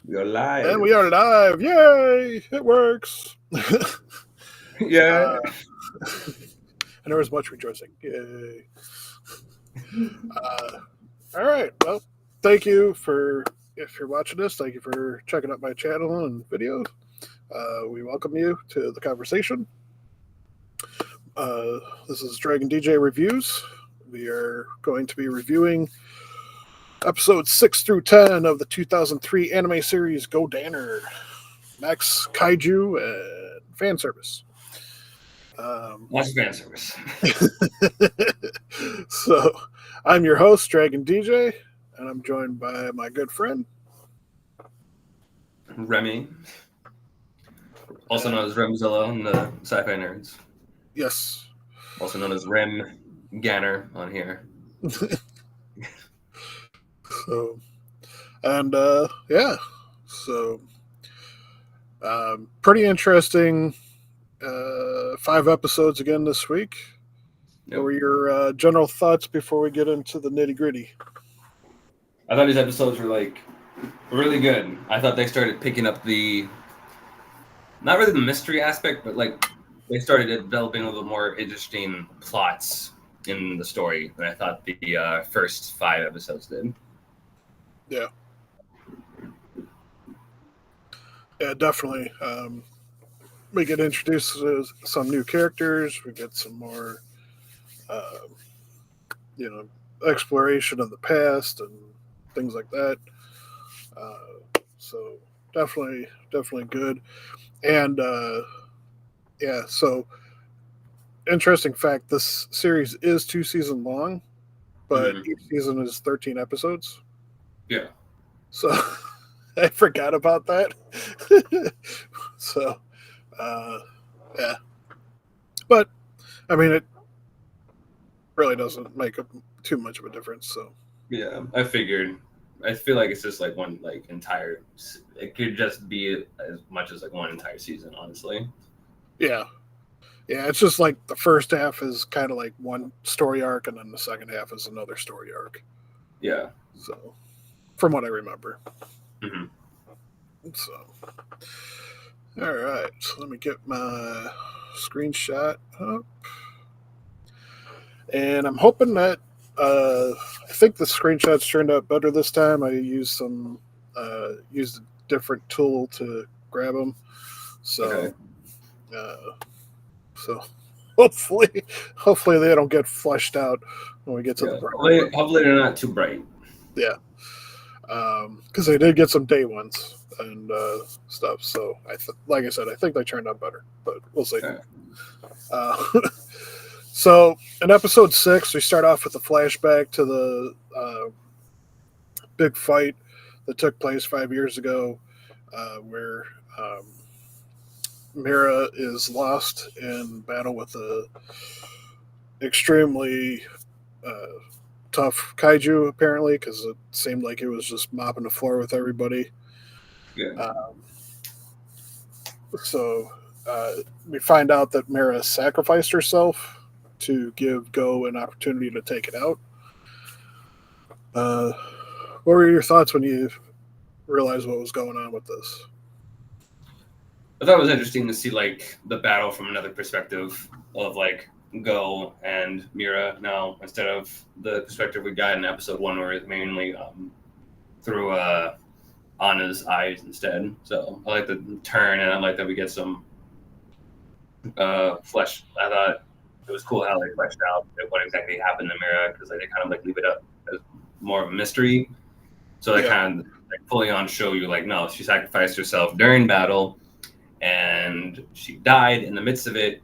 We are And live. we are live. Yay! It works. Yeah. uh, and there was much rejoicing. Yay. Uh, all right. Well, thank you for, if you're watching this, thank you for checking out my channel and videos. We welcome you to the conversation. Uh, this is Dragon DJ Reviews. We are going to be reviewing episodes 6 through 10 of the 2003 anime series Godannar, Max Kaiju and Fan Service. Lots of fan service. So, I'm your host, Dragon DJ, and I'm joined by my good friend. Remy, also And known as Remzilla and the Sci-Fi Nerds, yes, also known as Rem Ganner on here. so and yeah, so pretty interesting. 5 episodes again this week. What Yep. were your general thoughts before we get into the nitty gritty? I thought these episodes were really good. I thought they started picking up not really the mystery aspect, but they started developing a little more interesting plots in the story than I thought the first 5 episodes did. Yeah, yeah, definitely. We get introduced to some new characters. We get some more, uh, you know, exploration of the past and things like that. So definitely good. And yeah, so interesting fact: this series is 2 season long, but Mm-hmm. each season is 13 episodes. Yeah. So I forgot about that. So uh, yeah, but I mean, it really doesn't make too much of a difference. So Yeah, I figured. I feel like it's just one entire. It could just be as much as one entire season, honestly. yeah, yeah, it's just like the first half is kind of like one story arc, and then the second half is another story arc. Yeah. So from what I remember. Mm-hmm. So all right, so let me get my screenshot up, and I'm hoping that I think the screenshots turned out better this time. I used a different tool to grab them, so Okay. uh, so hopefully they don't get flushed out when we get to the Yeah. brighter Hopefully, part. hopefully they're not too bright. Yeah, because they did get some day ones and stuff. So like I said, I think they turned out better, but we'll see. Okay. Uh, so in episode 6, we start off with a flashback to the big fight that took place 5 years ago, where um, Mira is lost in battle with a extremely uh, tough kaiju, apparently, because it seemed like it was just mopping the floor with everybody. Yeah. Um, so we find out that Mira sacrificed herself to give Go an opportunity to take it out. Uh, what were your thoughts when you realized what was going on with this? I thought it was interesting to see the battle from another perspective of Go and Mira now instead of the perspective we got in episode 1 where it's mainly through Anna's eyes instead. So I like the turn, and I like that we get some flesh. I thought it was cool how they fleshed out what exactly happened to Mira, because they kind of leave it up as more of a mystery. So they Yeah, kind of fully on show you no, she sacrificed herself during battle, and she died in the midst of it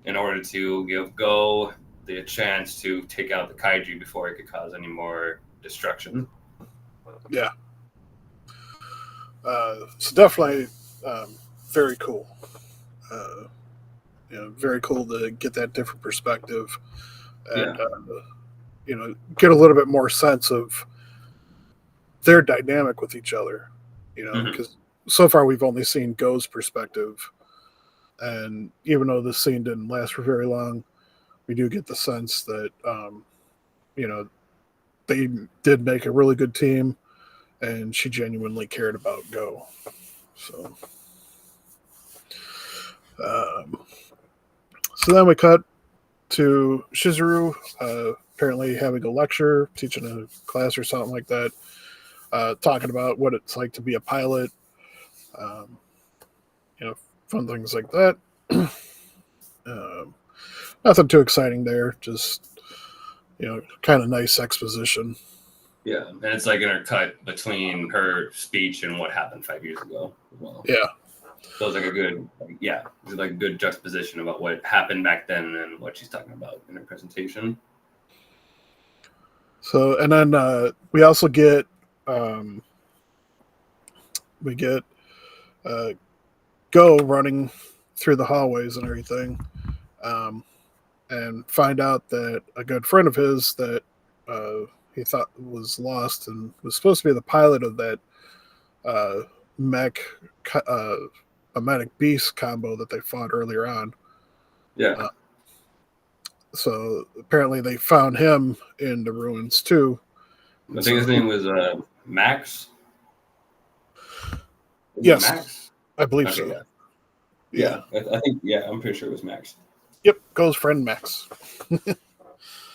in order to give Go the chance to take out the kaiju before it could cause any more destruction. yeah. So definitely very cool. Uh, very cool to get that different perspective Yeah. and get a little bit more sense of their dynamic with each other. Mm-hmm. Because so far we've only seen Go's perspective, and even though this scene didn't last for very long, we do get the sense that you know they did make a really good team, and she genuinely cared about Go. So, um, so then we cut to Shizuru, apparently having a lecture, teaching a class or something like that, talking about what it's like to be a pilot, um, fun things like that. um, Nothing too exciting there, just kind of nice exposition. Yeah, and it's like intercut between her speech and what happened 5 years ago as well. Yeah. So it's like a good, it's like a good juxtaposition about what happened back then and what she's talking about in her presentation. So, and then we also get um, we get uh, Go running through the hallways and everything, um, and find out that a good friend of his that he thought was lost and was supposed to be the pilot of that uh, mech uh, a medic beast combo that they fought earlier on. Yeah. So apparently they found him in the ruins too. I think his name was Max. Yes, Max? I believe Okay, so. Yeah. I think, I'm pretty sure it was Max. Yep, Go's friend Max.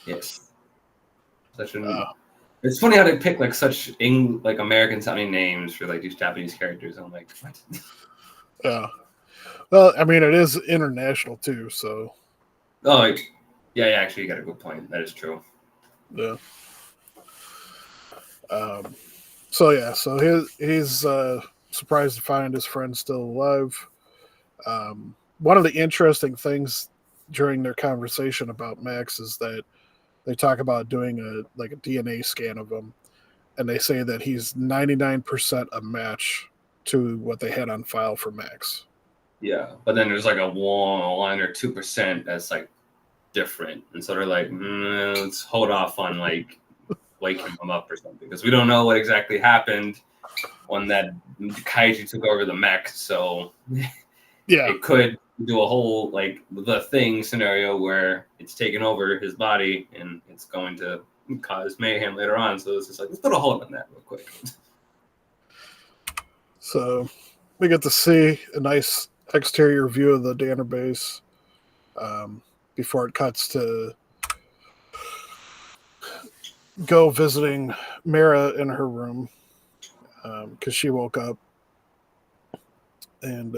Yes. It's funny how they pick like such like American sounding names for like these Japanese characters. I'm like, what? Yeah. Well, I mean, it is international too, so. Oh, yeah. Actually, you got a good point. That is true. Yeah. So he's surprised to find his friend still alive. One of the interesting things during their conversation about Max is that they talk about doing a DNA scan of him, and they say that he's 99% a match to what they had on file for Max. Yeah, but then there's like a 1 or 2% that's like different, and so they're like, let's hold off on like waking him up or something because we don't know what exactly happened when that kaiju took over the mech. So yeah, it could do a whole like the thing scenario where it's taking over his body and it's going to cause mayhem later on. So it's just like, let's put a hold on that real quick. So we get to see a nice exterior view of the Danner base before it cuts to Go visiting Mara in her room because she woke up. And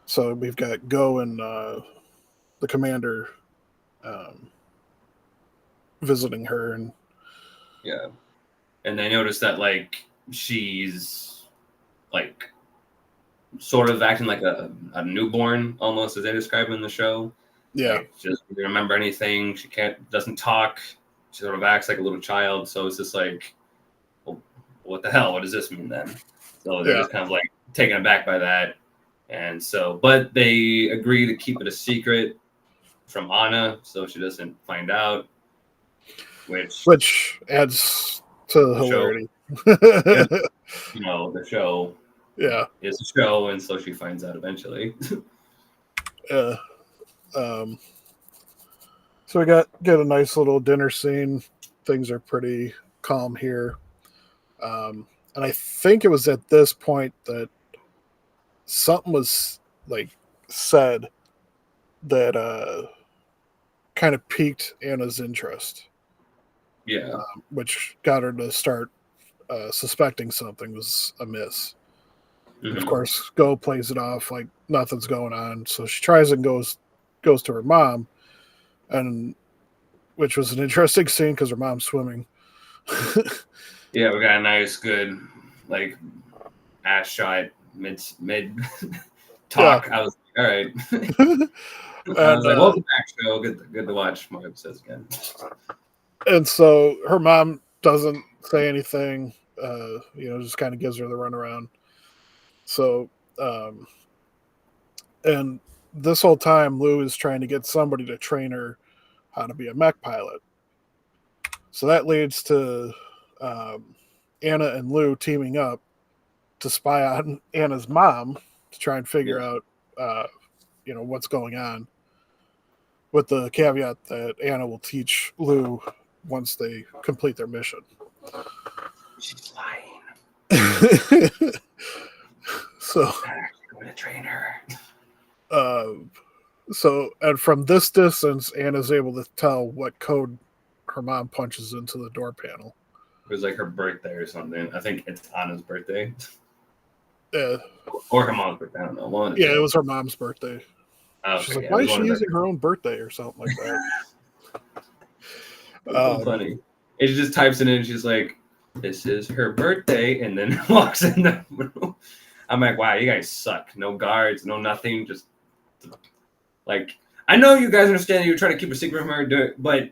so we've got Go and the commander visiting her. And yeah. And I noticed that like she's like sort of acting like a newborn almost, as they describe in the show. Yeah. Like, she doesn't remember anything. She doesn't talk. She sort of acts like a little child. So it's just like, well, what the hell? What does this mean then? So they're just kind of like taken aback by that. And so, but they agree to keep it a secret from Anna so she doesn't find out. Which adds to the hilarity. The show is a show, and so she finds out eventually. So we get a nice little dinner scene. Things are pretty calm here. And I think it was at this point that something was like said that kind of piqued Anna's interest. Yeah. Which got her to start suspecting something was amiss. Mm-hmm. Of course, Go plays it off like nothing's going on. So she tries and goes to her mom, and which was an interesting scene because her mom's swimming. Yeah, we got a nice, good, like, ass shot mid talk. Yeah. I was like, all right. I was like, welcome back, show. Good to watch more episodes again. And so her mom doesn't say anything, just kind of gives her the runaround. So, and this whole time, Lou is trying to get somebody to train her how to be a mech pilot. So that leads to Anna and Lou teaming up to spy on Anna's mom to try and figure out, what's going on. With the caveat that Anna will teach Lou once they complete their mission. She's lying. So I'm going to train her. And from this distance, Anna's able to tell what code her mom punches into the door panel. It was like her birthday or something. I think it's Anna's birthday. Yeah. Or her mom's birthday. I don't know. Yeah, it was her mom's birthday. Okay, She's like, yeah, why is she using her own birthday or something like that? That's so funny. And she just types it in and she's like, this is her birthday, and then walks in the room. I'm like, wow, you guys suck. No guards, no nothing. Just like, I know you guys understand that you're trying to keep a secret from her, but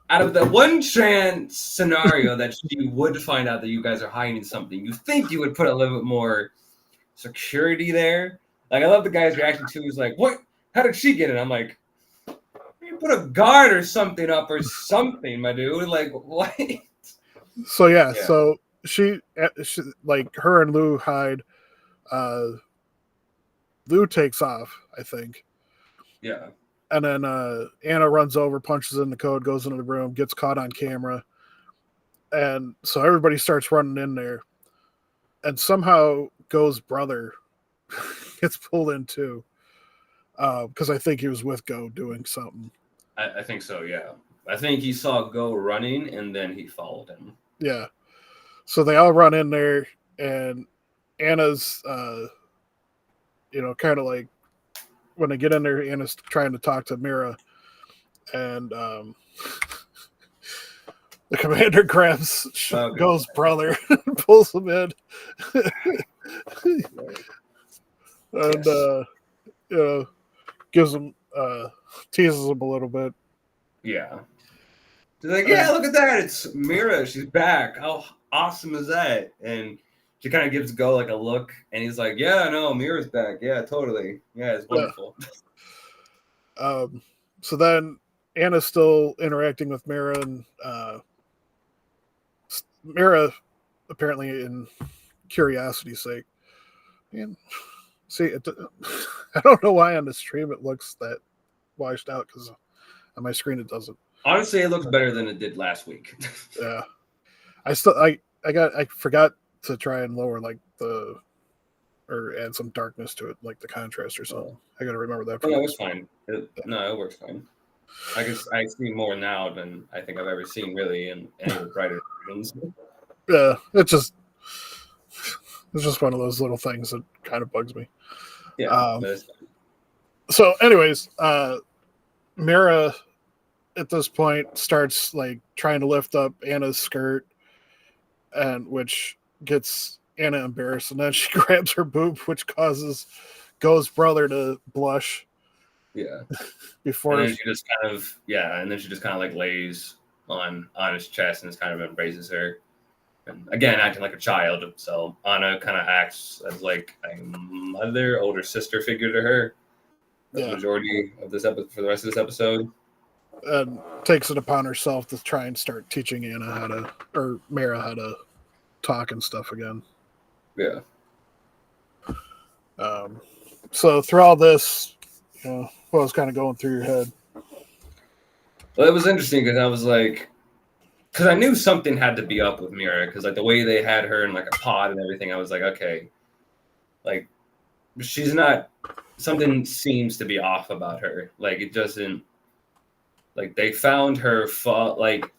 out of the one chance scenario that she would find out that you guys are hiding something, you think you would put a little bit more security there. Like, I love the guy's reaction too. He's like, what? How did she get it? I'm like, you put a guard or something up or something, my dude. Like, what? So so she like her and Lou hide. Lou takes off, I think. Yeah. And then Anna runs over, punches in the code, goes into the room, gets caught on camera. And so everybody starts running in there. And somehow Go's brother gets pulled in too. Because I think he was with Go doing something. I think so, yeah. I think he saw Go running and then he followed him. Yeah. So they all run in there, and Anna's, kind of like, when they get in there, Anna's trying to talk to Mira, and the commander grabs Go's brother and pulls him in. And, gives him, teases him a little bit. Yeah. She's like, yeah, look at that. It's Mira. She's back. How awesome is that? And she kind of gives Go like a look, and he's like, yeah, no, Mira's back. Yeah, totally. Yeah, it's wonderful. So then Anna's still interacting with Mira, and Mira, apparently in curiosity's sake, and see, I don't know why on the stream it looks that washed out, because on my screen it doesn't. Honestly, it looks better than it did last week. Yeah, I forgot to try and lower or add some darkness to it, like the contrast or something. I got to remember that. No, it's fine. It works fine. I see more now than I think I've ever seen really in any of the brighter versions. Yeah, it's just one of those little things that kind of bugs me. Yeah. So, anyways, Mira at this point starts like trying to lift up Anna's skirt, and which gets Anna embarrassed, and then she grabs her boob, which causes Go's brother to blush. Yeah. Before and then she just kind of like lays on his chest and just kind of embraces her. And again, acting like a child. So Anna kind of acts as like a mother, older sister figure to her. The majority of this episode, for the rest of this episode. And takes it upon herself to try and start teaching Mira how to talk and stuff again. Yeah. So through all this, what was kind of going through your head? Well, it was interesting because I was like, because I knew something had to be up with Mira, because like the way they had her in like a pod and everything, I was like, okay, like she's not. Something seems to be off about her. Like it doesn't. Like they found her fall. Like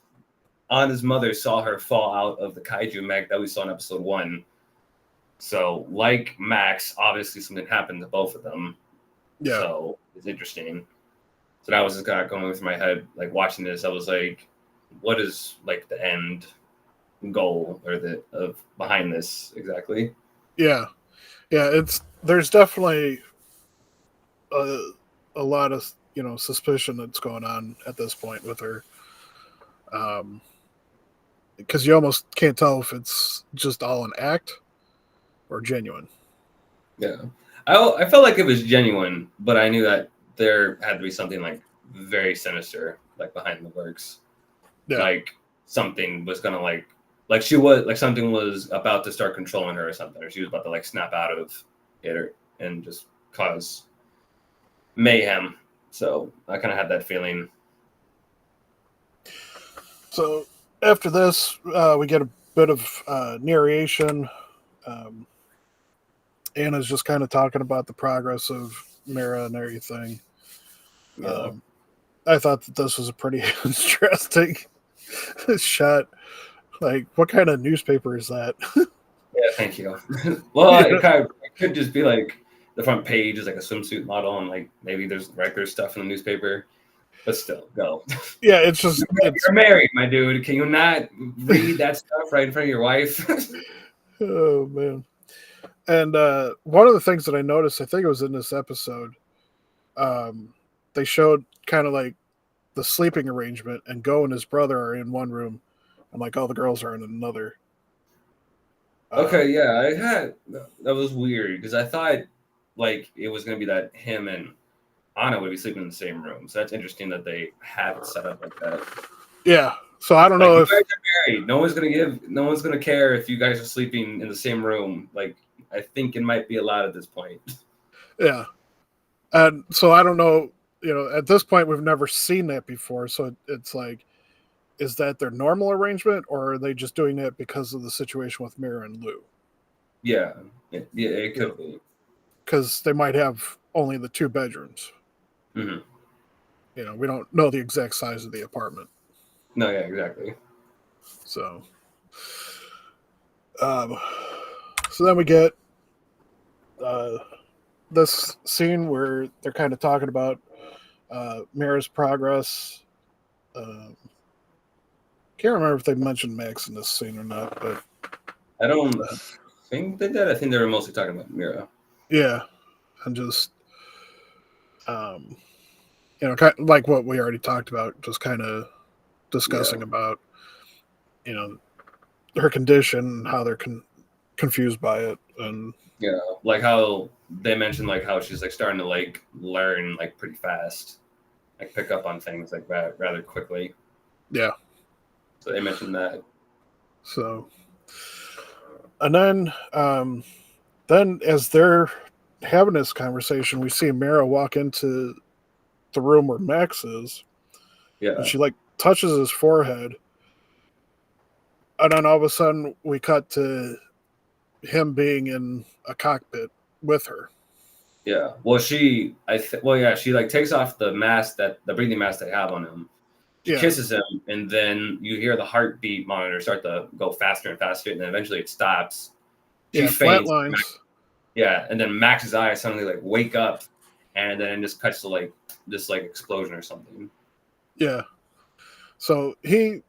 Anna's mother saw her fall out of the kaiju mech that we saw in episode 1. So like Max, obviously something happened to both of them. Yeah. So it's interesting. So that was just kind of going through my head, like watching this. I was like, what is like the end goal or behind this exactly? Yeah. There's definitely a lot of suspicion that's going on at this point with her, because you almost can't tell if it's just all an act or genuine. Yeah, I felt like it was genuine, but I knew that there had to be something like very sinister like behind the works. Yeah. Like something was gonna like she was like something was about to start controlling her or something, or she was about to like snap out of it and just cause mayhem. So I kind of had that feeling. So after this, we get bit of narration. Um, Anna's just kind of talking about the progress of Mira and everything. Yeah. I thought that this was a pretty interesting shot. Like, what kind of newspaper is that? Yeah, thank you. Well, Yeah. it could just be like the front page is like a swimsuit model, and like maybe there's regular stuff in the newspaper. But still, go. Yeah, it's just it's You're married, my dude. Can you not read that stuff right in front of your wife? oh man. And one of the things that I noticed, I think it was in this episode, they showed kind of like the sleeping arrangement, and Go and his brother are in one room, and like all the girls are in another. Okay, yeah, that was weird because I thought like it was gonna be that him and Anna would be sleeping in the same room. So that's interesting that they have it set up like that. Yeah. So I don't Like know you if guys are married. No one's gonna care if you guys are sleeping in the same room. Like I think it might be allowed at this point. yeah. And so I don't know. You know, at this point, we've never seen that before. So it's like, is that their normal arrangement, or are they just doing it because of the situation with Mira and Lou? Yeah, it could be. Because they might have only the two bedrooms. Mm-hmm. You know, we don't know the exact size of the apartment. No, yeah, exactly. So, um, so then we get uh, this scene where they're kind of talking about Mira's progress. Can't remember if they mentioned Max in this scene or not, but I don't think they did. I think they were mostly talking about Mira. yeah, and just um, you know, kind of like what we already talked about, just kind of discussing about you know her condition and how they're confused by it, and Yeah, like how they mentioned like how she's like starting to like learn like pretty fast, like pick up on things like that rather quickly. yeah. So they mentioned that. So, and then as they're having this conversation, we see Mara walk into the room where Max is, and Yeah, she like touches his forehead, and then all of a sudden we cut to him being in a cockpit with her. yeah. Well, she like takes off the mask the breathing mask they have on him. She Yeah, kisses him, and then you hear the heartbeat monitor start to go faster and faster, and then eventually it stops. She yeah, faints. flatlines. Yeah, and then Max's eyes suddenly like wake up, and then it just cuts to like this like explosion or something. Yeah. So we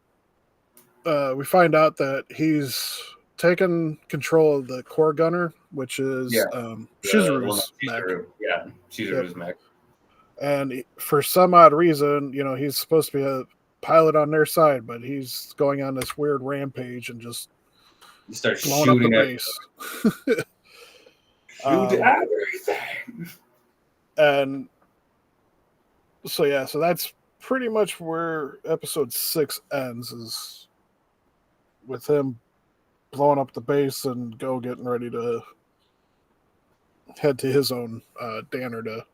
find out that he's taken control of the core gunner, which is Yeah, Shizuru's mech. Yeah, Yep. Shizuru's mech. And for some odd reason, you know, he's supposed to be a pilot on their side, but he's going on this weird rampage and just He starts blowing up the shooting base. shoot everything. And so yeah, so that's pretty much where episode 6 ends, is with him blowing up the base and Go getting ready to head to his own Danner to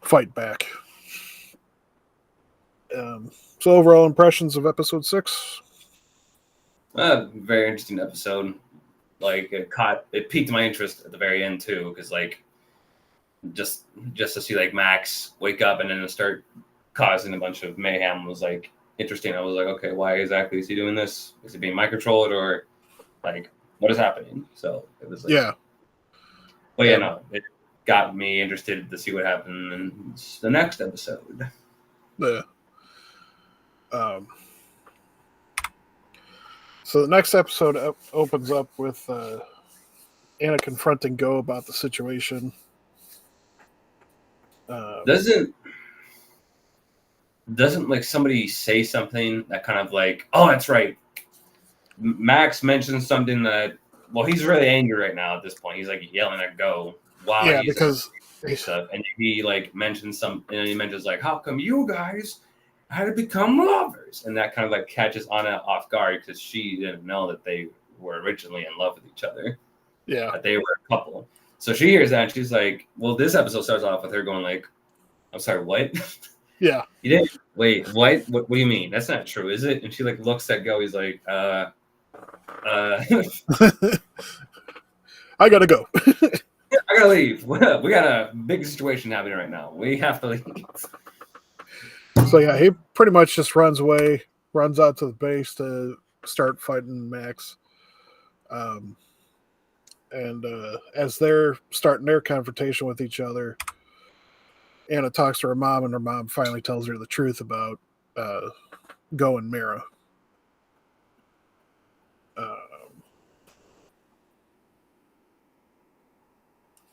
fight back. So overall impressions of episode 6? Very interesting episode. Like it piqued my interest at the very end too, because like just to see like Max wake up and then start causing a bunch of mayhem was like interesting. I was like, okay, why exactly is he doing this? Is he being mind controlled or like what is happening? So it was like, Yeah. But yeah, no, it got me interested to see what happened in the next episode. Yeah. So the next episode opens up with Anna confronting Go about the situation. Doesn't like somebody say something that kind of like, oh, that's right. Max mentioned something that, well, he's really angry right now at this point. He's like yelling at Go while yeah, he's because stuff, and he like mentions and he mentions like, how come you guys had to become lovers? And that kind of like catches Anna off guard because she didn't know that they were originally in love with each other. Yeah, that they were a couple. So she hears that and she's like, well, this episode starts off with her going like, I'm sorry, what? Yeah. You didn't wait, what do you mean? That's not true, is it? And she like looks at Go, he's like, Uh, I gotta go. I gotta leave. We got a big situation happening right now. We have to leave. So yeah, he pretty much just runs away, runs out to the base to start fighting Max. And as they're starting their confrontation with each other, Anna talks to her mom, and her mom finally tells her the truth about Go and Mira.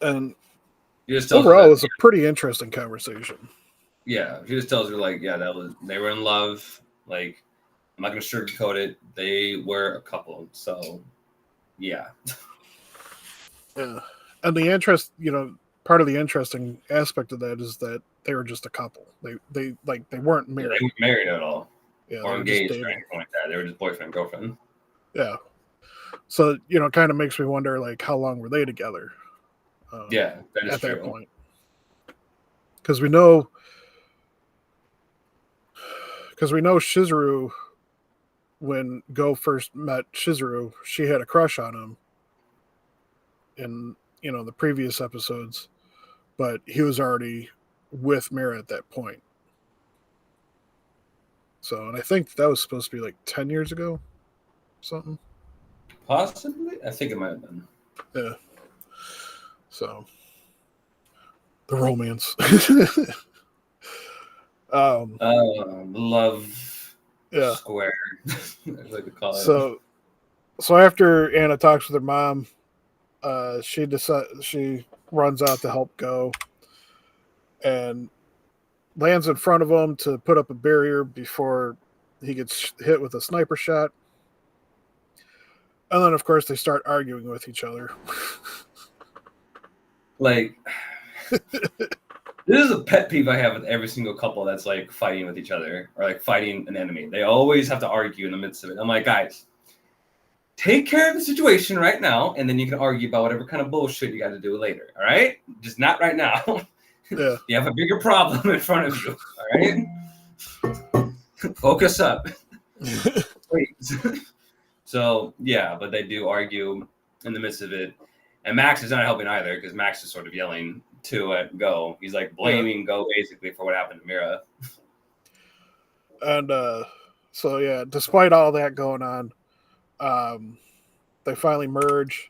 And overall, it was a pretty interesting conversation. Yeah, she just tells her like, yeah, they were in love. Like, I'm not gonna sugarcoat it. They were a couple. So, yeah. Yeah, and the interest, part of the interesting aspect of that is that they were just a couple. They weren't married. Yeah, they weren't married at all. Yeah, or engaged or anything like that. They were just boyfriend girlfriend. Yeah. So kind of makes me wonder, like, how long were they together? Yeah, that is at true. That point, because we know Shizuru. When Go first met Shizuru, she had a crush on him in the previous episodes, but he was already with Mira at that point. So, and I think that was supposed to be like 10 years ago, something. Possibly, I think it might have been. Yeah. So, the romance. Love. Yeah. Square. Like to call it. So after Anna talks with her mom, she runs out to help Go, and lands in front of him to put up a barrier before he gets hit with a sniper shot. And then, of course, they start arguing with each other. Like, this is a pet peeve I have with every single couple that's like fighting with each other or like fighting an enemy. They always have to argue in the midst of it. I'm like, guys, take care of the situation right now, and then you can argue about whatever kind of bullshit you got to do later. All right? Just not right now. Yeah. You have a bigger problem in front of you. All right? Focus up. Please. So, yeah, but they do argue in the midst of it. And Max is not helping either because Max is sort of yelling to Go. He's like blaming Go basically for what happened to Mira. And so, yeah, despite all that going on, they finally merge,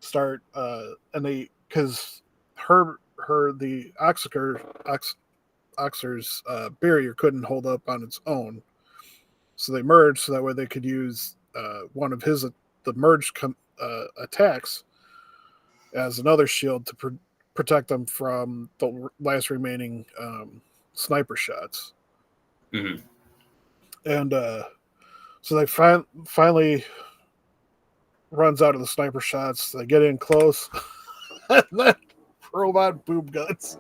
start, and they, because the Oxer's barrier couldn't hold up on its own. So they merged so that way they could use one of the merged attacks as another shield to protect them from the last remaining sniper shots. Mm-hmm. And so they finally runs out of the sniper shots. They get in close. And then robot boob guns.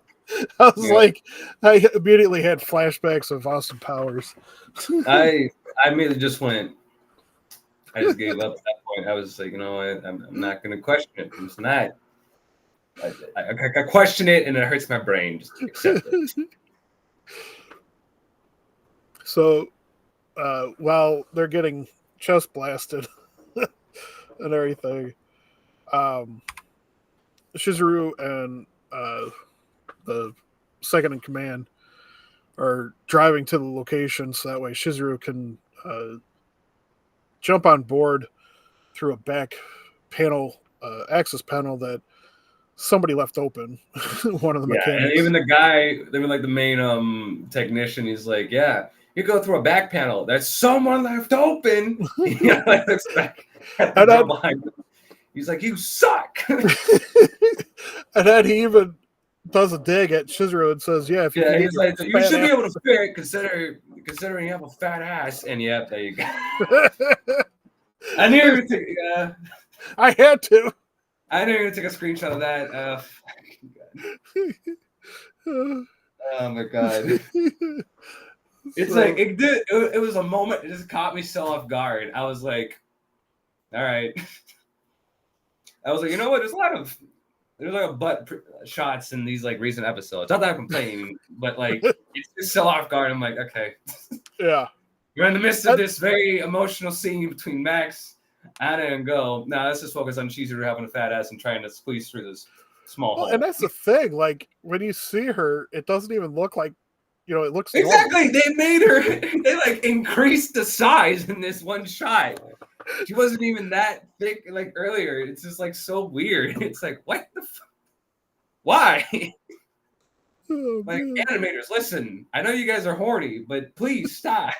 I was like, I immediately had flashbacks of Austin Powers. I immediately just went. I just gave up at that point. I was like, I'm not going to question it. I'm just not. I question it, and it hurts my brain. Just accept it. So, while they're getting chest blasted and everything, Shizuru and the second in command are driving to the location so that way Shizuru can jump on board through a back panel, access panel that somebody left open. One of the mechanics. And even the guy, even like the main technician, he's like, yeah, you go through a back panel. There's someone left open. Yeah, like looks back at the door behind him. He's like, you suck. And then he even does a dig at Shizuru and says, yeah, if you he's like, you should be able to fit considering you have a fat ass. And yep, there you go. I knew you were gonna I had to. I knew you were gonna take a screenshot of that. Oh my god. It's like it was a moment, it just caught me so off guard. I was like, all right. I was like, you know what? There's like a butt shots in these like recent episodes. Not that I'm complaining, but like it's just so off guard. I'm like, okay. Yeah. You're in the midst of this very emotional scene between Max Anna and Go. Now let's just focus on Chizuru having a fat ass and trying to squeeze through this small Well, and hole. that's the thing. Like when you see her, it doesn't even look like, it looks normal. Exactly. They made her. They like increased the size in this one shot. She wasn't even that thick like earlier. It's just like so weird. It's like what the. Why? Oh, Like man. animators, listen. I know you guys are horny, but please stop.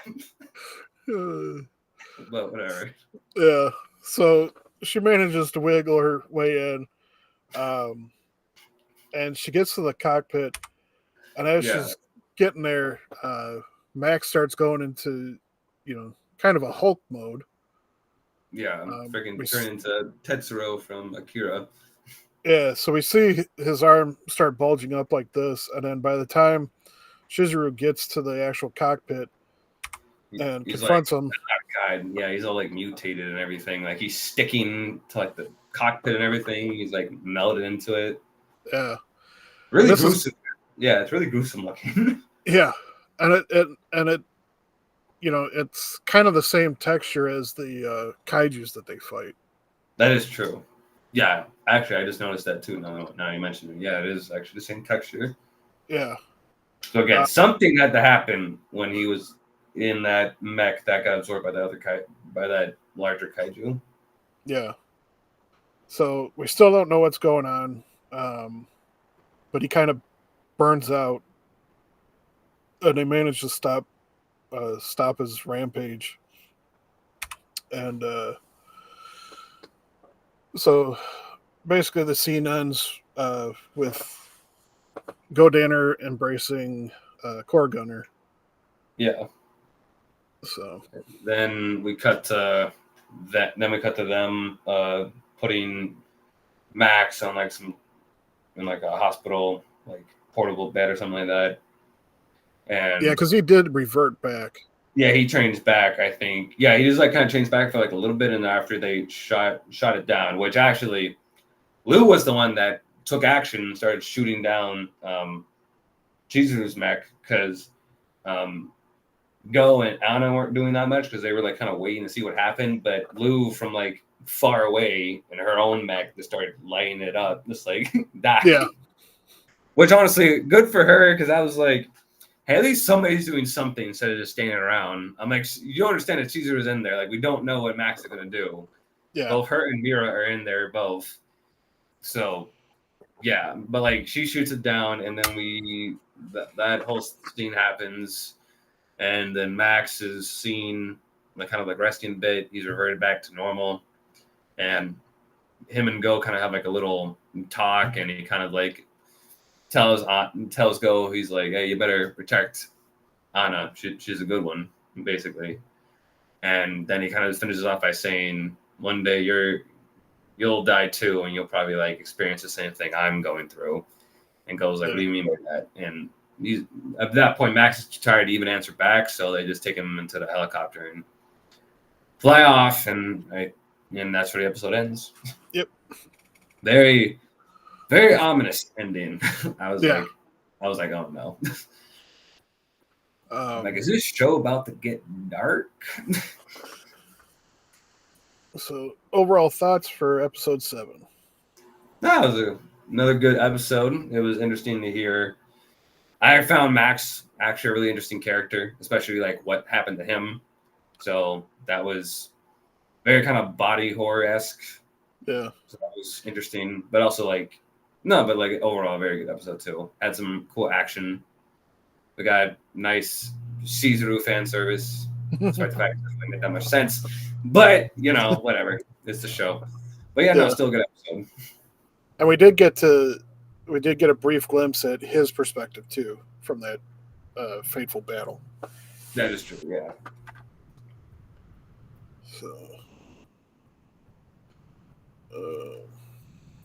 But whatever. Yeah. So she manages to wiggle her way in, and she gets to the cockpit. And as Yeah. she's getting there, Max starts going into, kind of a Hulk mode. Yeah, freaking turn into Tetsuro from Akira. Yeah, so we see his arm start bulging up like this, and then by the time Chizuru gets to the actual cockpit and He's confronts like, him, God, yeah, he's all like mutated and everything. Like he's sticking to like the cockpit and everything. He's like melted into it. yeah, Really gruesome. Yeah, it's really gruesome looking. Yeah, and it it's kind of the same texture as the kaijus that they fight. That is true. Yeah, actually, I just noticed that too. Now you mentioned it. Yeah, it is actually the same texture. Yeah. So again, something had to happen when he was in that mech that got absorbed by the other by that larger kaiju. Yeah. So we still don't know what's going on, but he kind of burns out, and they manage to stop his rampage, and so basically the scene ends with Godannar embracing Core Gunner. Yeah. So then we cut to that. Then we cut to them putting Max on like in like a hospital like portable bed or something like that. And yeah, because he did revert back. Yeah, he changed back. I think. Yeah, he just like kind of changed back for like a little bit, and after they shot it down, which actually Lou was the one that took action and started shooting down Chizuru's mech because Go and Anna weren't doing that much because they were like kind of waiting to see what happened. But Lou from like far away in her own mech just started lighting it up, just like that. Yeah. Which honestly, good for her because I was like, hey, at least somebody's doing something instead of just standing around. I'm like, you don't understand that Chizuru's in there. Like we don't know what Max is gonna do. Yeah. Both her and Mira are in there both. So yeah, but like she shoots it down, and then that whole scene happens. And then Max is seen like kind of like resting a bit. He's reverted back to normal. And him and Go kind of have like a little talk, and he kind of like tells Go, he's like, hey, you better protect Anna. She's a good one, basically. And then he kind of finishes off by saying, one day you'll die too, and you'll probably like experience the same thing I'm going through. And Go's like, what do you mean by that? And at that point, Max is too tired to even answer back, so they just take him into the helicopter and fly off, and that's where the episode ends. Yep. Very, very ominous ending. I was like, oh no. Like, is this show about to get dark? So, overall thoughts for episode 7? That was another good episode. It was interesting to hear. I found Max actually a really interesting character, especially like what happened to him. So that was very kind of body horror-esque. Yeah. So that was interesting, but also like overall a very good episode too. Had some cool action. We got nice Chizuru fan service. Despite the fact it doesn't make that much sense, but whatever. It's the show. But yeah, no, still a good episode. And we did get a brief glimpse at his perspective too from that fateful battle. That is true. Yeah. So,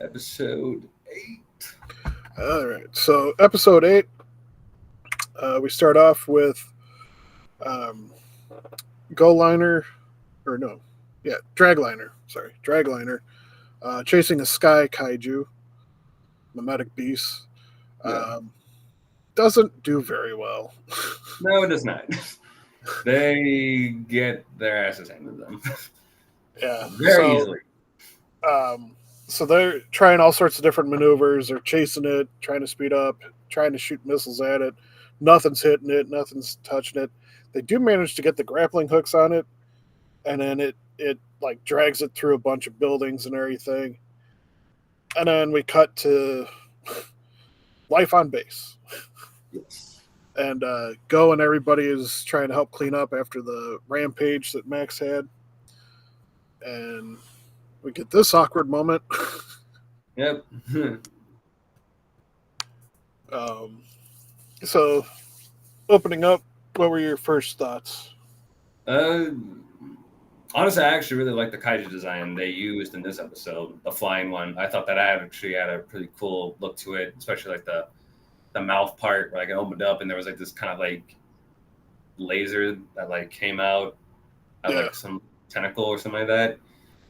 episode 8. All right. So episode 8, we start off with Dragliner. Sorry, Dragliner chasing a sky kaiju, mimetic beast. Yeah. Doesn't do very well. No, it does not. They get their asses handed to them. Yeah. very easily. Um, so they're trying all sorts of different maneuvers. They're chasing it, trying to speed up, trying to shoot missiles at it. Nothing's hitting it. Nothing's touching it. They do manage to get the grappling hooks on it, and then it like drags it through a bunch of buildings and everything. And then we cut to life on base, Yes. and Go and everybody is trying to help clean up after the rampage that Max had, and we get this awkward moment. Yep. um, so opening up, what were your first thoughts? uh, Honestly, I actually really like the kaiju design they used in this episode, the flying one. I thought that actually had a pretty cool look to it, especially like the mouth part, where like it opened up and there was like this kind of like laser that like came out of Yeah, like some tentacle or something like that.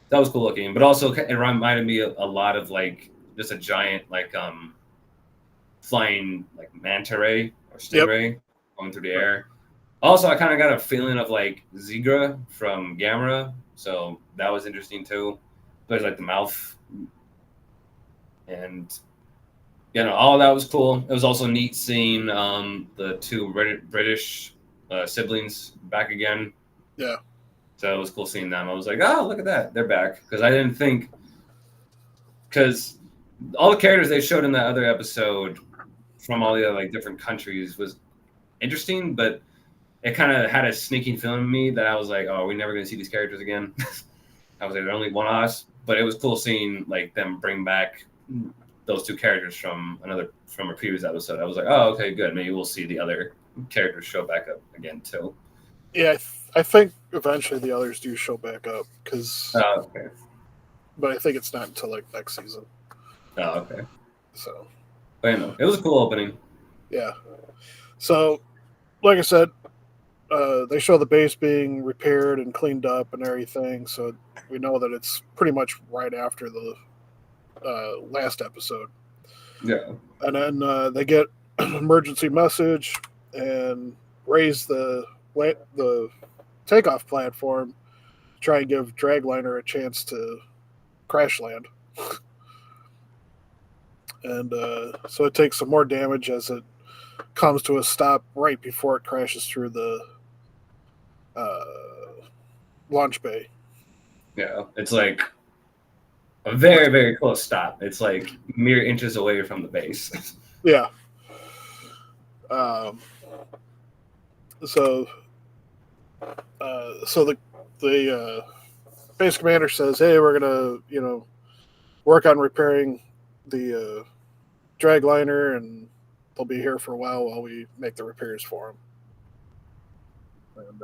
That was cool looking, but also it reminded me a lot of like just a giant like flying like manta ray or yep, stingray going through the air. Also, I kind of got a feeling of like Zigra from Gamera, so that was interesting too. There's like the mouth, and all that was cool. It was also neat seeing the two British siblings back again. yeah, So it was cool seeing them. I was like, oh, look at that, they're back, because I didn't think because all the characters they showed in that other episode from all the other like different countries was interesting, but it kind of had a sneaking feeling in me that I was like, oh, we're never going to see these characters again. I was like, they're only one of us, but it was cool seeing like them bring back those two characters from a previous episode. I was like, oh, okay, good. Maybe we'll see the other characters show back up again too. yeah. I think eventually the others do show back up Okay. but I think it's not until like next season. Okay. So, But it was a cool opening. yeah. So, like I said, they show the base being repaired and cleaned up and everything. So we know that it's pretty much right after the last episode. Yeah. And then they get an emergency message and raise the takeoff platform to try and give Dragliner a chance to crash land. And so it takes some more damage as it comes to a stop right before it crashes through the uh, launch bay. Yeah. It's like a very, very close stop. It's like mere inches away from the base. Yeah. Um, so so the base commander says, "Hey, we're gonna work on repairing the dragliner, and they'll be here for a while we make the repairs for them." And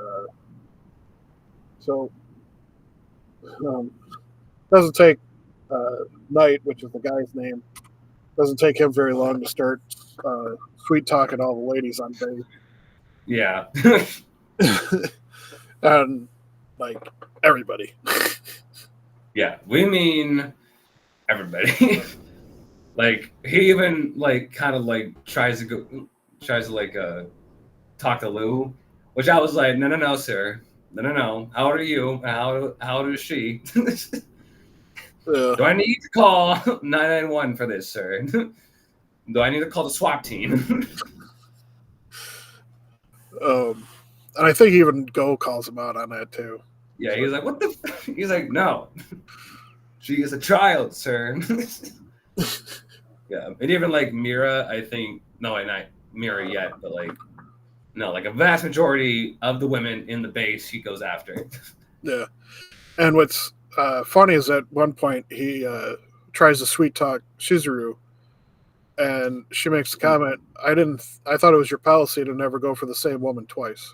so doesn't take Knight, which is the guy's name, doesn't take him very long to start sweet talking all the ladies on Yeah. base, and like everybody. Yeah. We mean everybody. Like he even like kind of like tries to like talk to Lou, which I was like, no, sir. No. How old are you? How old is she? Do I need to call 911 for this, sir? Do I need to call the SWAT team? And I think even Go calls him out on that too. Yeah, he's like, what the? He's like, no, she is a child, sir. Yeah, and even like Mira, I think not Mira yet, but like no, like a vast majority of the women in the base he goes after. Yeah, and what's funny is at one point he tries to sweet talk Shizuru, and she makes the comment, I thought it was your policy to never go for the same woman twice."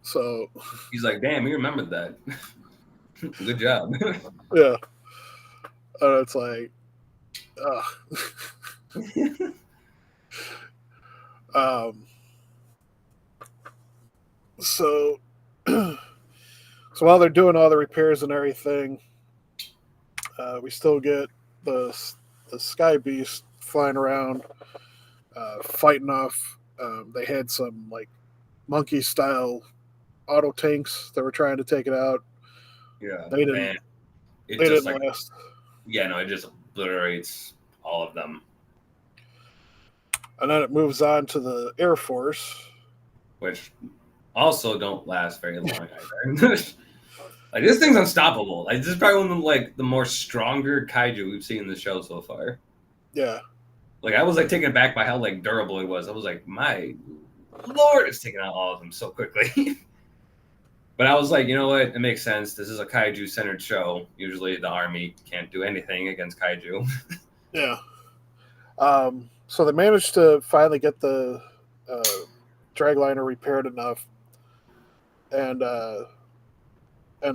So He's like, damn, you remembered that. Good job. yeah, it's like, um, so so while they're doing all the repairs and everything, we still get the Sky Beast flying around, fighting off. They had some like monkey style auto tanks that were trying to take it out. Yeah, They didn't. and it They just didn't like last. yeah, no, it just obliterates all of them, And then it moves on to the Air Force. which also don't last very long either. Like this thing's unstoppable. Like this is probably one of the more stronger kaiju we've seen in the show so far. Yeah. Like I was like taken aback by how like durable it was. I was like, my lord, it's taking out all of them so quickly. But I was like, you know what? It makes sense. This is a kaiju centered show. Usually the army can't do anything against kaiju. Yeah. So they managed to finally get the dragliner repaired enough, and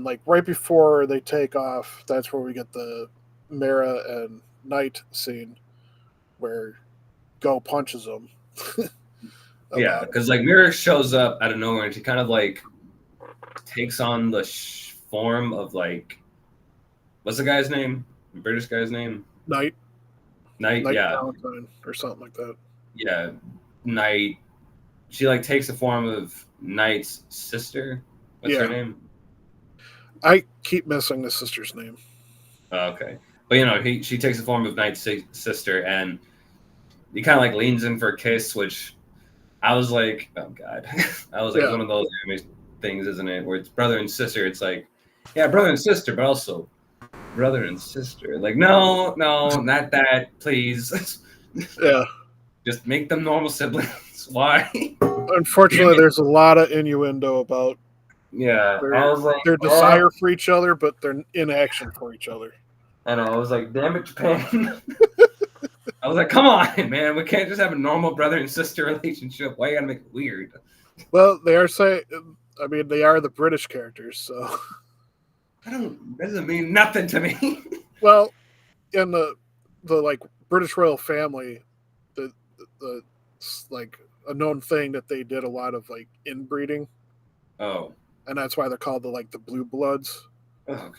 like right before they take off, that's where we get the Mara and Knight scene where Go punches him. Yeah, About it. because like Mira shows up out of nowhere and she kind of like takes on the form of like what's the guy's name? The British guy's name? Knight, Knight. Knight Yeah, Valentine, or something like that. yeah. Knight. She like takes the form of Knight's sister. What's her Yeah, name? I keep missing the sister's name. Oh, okay, but you know she takes the form of Knight's sister, and he kind of like leans in for a kiss, which I was like, oh god, I was like, it's Yeah, one of those anime things, isn't it? Where it's brother and sister. It's like, yeah, brother and sister, but also brother and sister. Like, no, no, not that, please. yeah. Just make them normal siblings. Why? Damn Unfortunately, it. there's a lot of innuendo about Yeah, I their was like, their desire for each other, but their inaction for each other. I know. I was like, damn it, Japan. I was like, come on, man. We can't just have a normal brother and sister relationship. Why you gotta make it weird? Well, they are saying. I mean, they are the British characters, so. That doesn't mean nothing to me. Well, in the like British royal family, the like a known thing that they did a lot of like inbreeding, Oh. and that's why they're called the blue bloods Oh,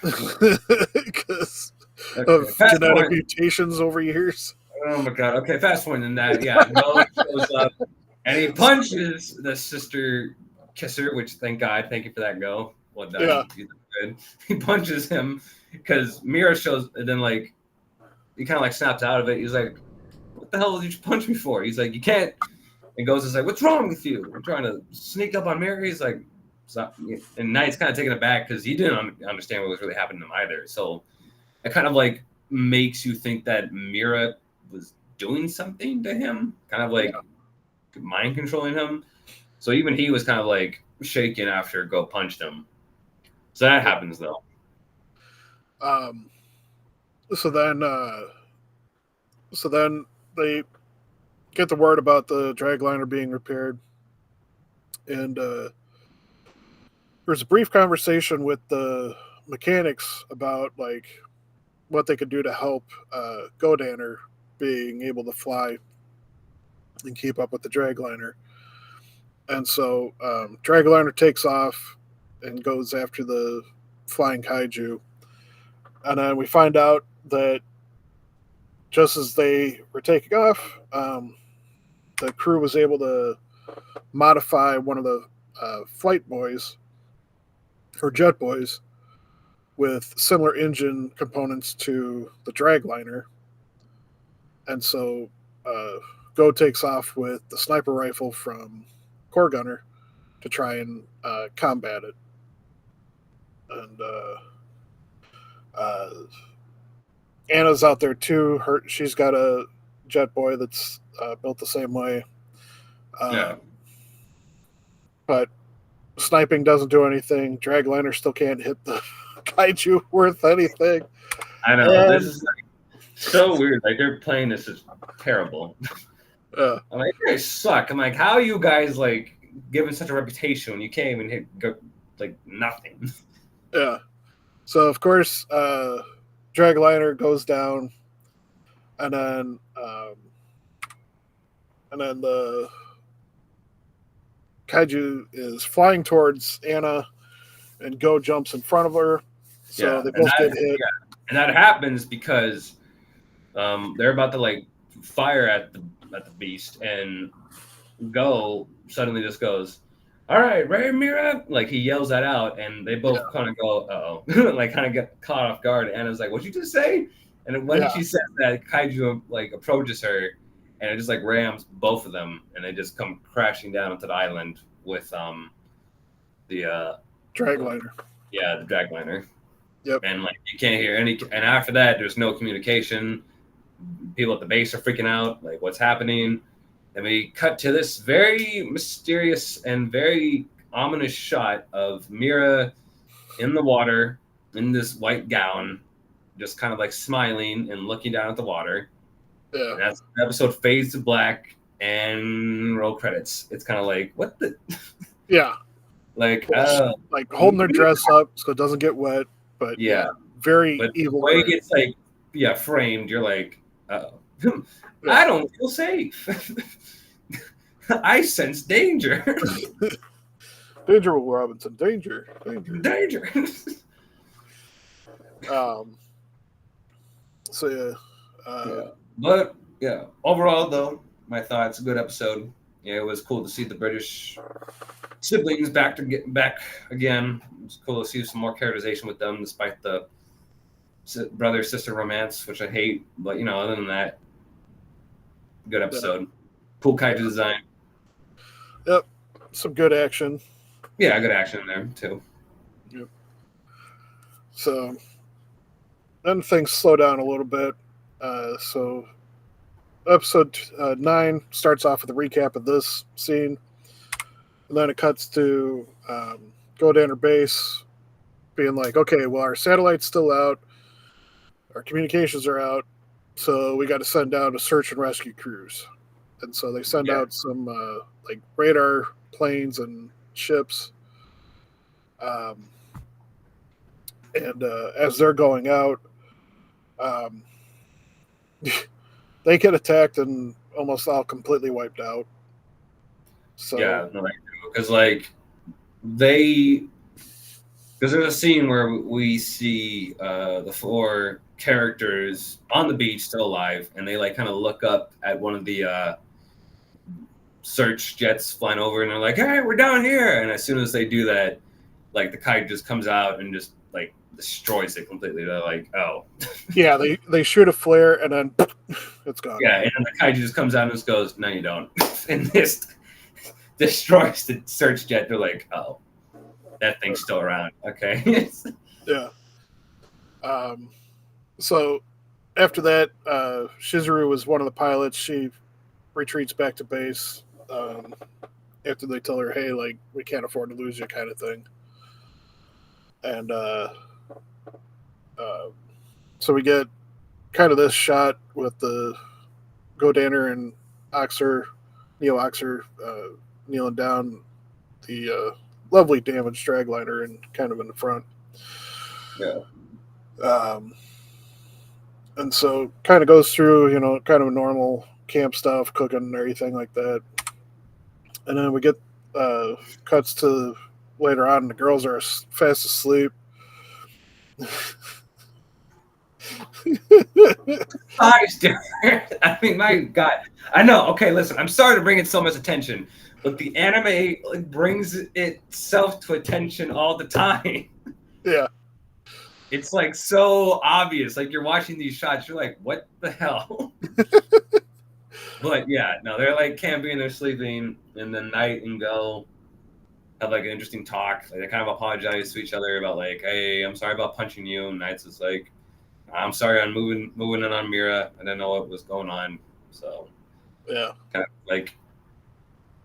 because okay. of Fast genetic forward. mutations over years. Oh my god. Okay, fast forward in that. Yeah, Go shows up and he punches the sister kisser, which thank God, thank you for that, Go. Well done. Yeah, You did good. He punches him because Mira shows, and then like he kind of like snaps out of it. He's like, "What the hell did you punch me for?" He's like, "You can't." And Goes is like, "What's wrong with you? I'm trying to sneak up on Mira." He's like, "Stop." And Knight's kind of taken aback because he didn't understand what was really happening to him either. So it kind of like makes you think that Mira was doing something to him, kind of like mind controlling him. So even he was kind of like shaken after Go punched him. So that happens though. um, so then they get the word about the dragliner being repaired, and there's a brief conversation with the mechanics about like what they could do to help Godannar being able to fly and keep up with the dragliner. And so dragliner takes off and goes after the flying kaiju, and then we find out that just as they were taking off, the crew was able to modify one of the flight boys or jet boys with similar engine components to the dragliner. And so Go takes off with the sniper rifle from Core Gunner to try and combat it. And uh, Anna's out there too. She's got a jet boy that's built the same way. Yeah. But sniping doesn't do anything. Dragliner still can't hit the kaiju worth anything. I know. And, This is like so weird. Like they're playing this is terrible. I'm like, you guys suck. I'm like, how are you guys like given such a reputation when you can't even hit like nothing? yeah. So of course, Dragliner goes down, and then the kaiju is flying towards Anna, and Go jumps in front of her. So Yeah, they both get hit. Yeah, and that happens because they're about to like fire at the beast, and Go suddenly just goes, all right, right, Mira? Like he yells that out, and they Yeah, both kind of go, oh, like kind of get caught off guard. And Anna's like, what'd you just say? And when yeah, she says that, Kaiju like approaches her, and it just like rams both of them, and they just come crashing down onto the island with the Dragliner. yeah, the dragliner. Yep. And like you can't hear any. And after that, there's no communication. People at the base are freaking out, like what's happening. And we cut to this very mysterious and very ominous shot of Mira in the water in this white gown, just kind of like smiling and looking down at the water. Yeah. And that's the episode fades to black and roll credits. It's kind of like what the Yeah. like Like holding their dress up so it doesn't get wet, but yeah. very But the evil. way it's like framed, you're like, oh, I don't feel safe. I sense danger. Danger, Will Robinson. Danger. Danger. So yeah. But yeah, overall though, my thoughts, good episode. Yeah, it was cool to see the British siblings back to get back again. It's cool to see some more characterization with them, despite the brother sister romance, which I hate. But other than that, good episode. Cool kaiju design. Yep, some good action. Yeah, good action in there too. Yep. So then things slow down a little bit. So episode 9 starts off with a recap of this scene, and then it cuts to Godannar base being like, okay, well, our satellite's still out, our communications are out, so we got to send down a search and rescue crews. And so they send out some like radar planes and ships. And as they're going out, they get attacked and almost all completely wiped out. So yeah, no, because because there's a scene where we see the 4 characters on the beach still alive, and they like kind of look up at one of the search jets flying over, and they're like, "Hey, we're down here!" And as soon as they do that, like the kite just comes out and just like destroys it completely. They're like, "Oh." Yeah, they shoot a flare and then it's gone. Yeah, and then the kaiju just comes out and just goes, "No, you don't," and this destroys the search jet. They're like, "Oh, that thing's still around." Okay. Yeah. So after that, Shizuru was one of the pilots. She retreats back to base after they tell her, "Hey, like we can't afford to lose you," kind of thing. And so we get kind of this shot with the Godannar and Neo Oxer, kneeling down the lovely damaged dragliner and kind of in the front. Yeah. And so kind of goes through, kind of normal camp stuff, cooking and everything like that. And then we get cuts to later on, and the girls are fast asleep. I mean, my God. I know. Okay, listen, I'm sorry to bring it so much attention, but the anime brings itself to attention all the time. Yeah. It's like so obvious. Like you're watching these shots, you're like, what the hell? But yeah, no, they're like camping, they're sleeping, and then Knight and Go have like an interesting talk. Like they kind of apologize to each other about like, hey, I'm sorry about punching you. And Knight's just like, I'm sorry on moving in on Mira. I didn't know what was going on. So yeah, kind of like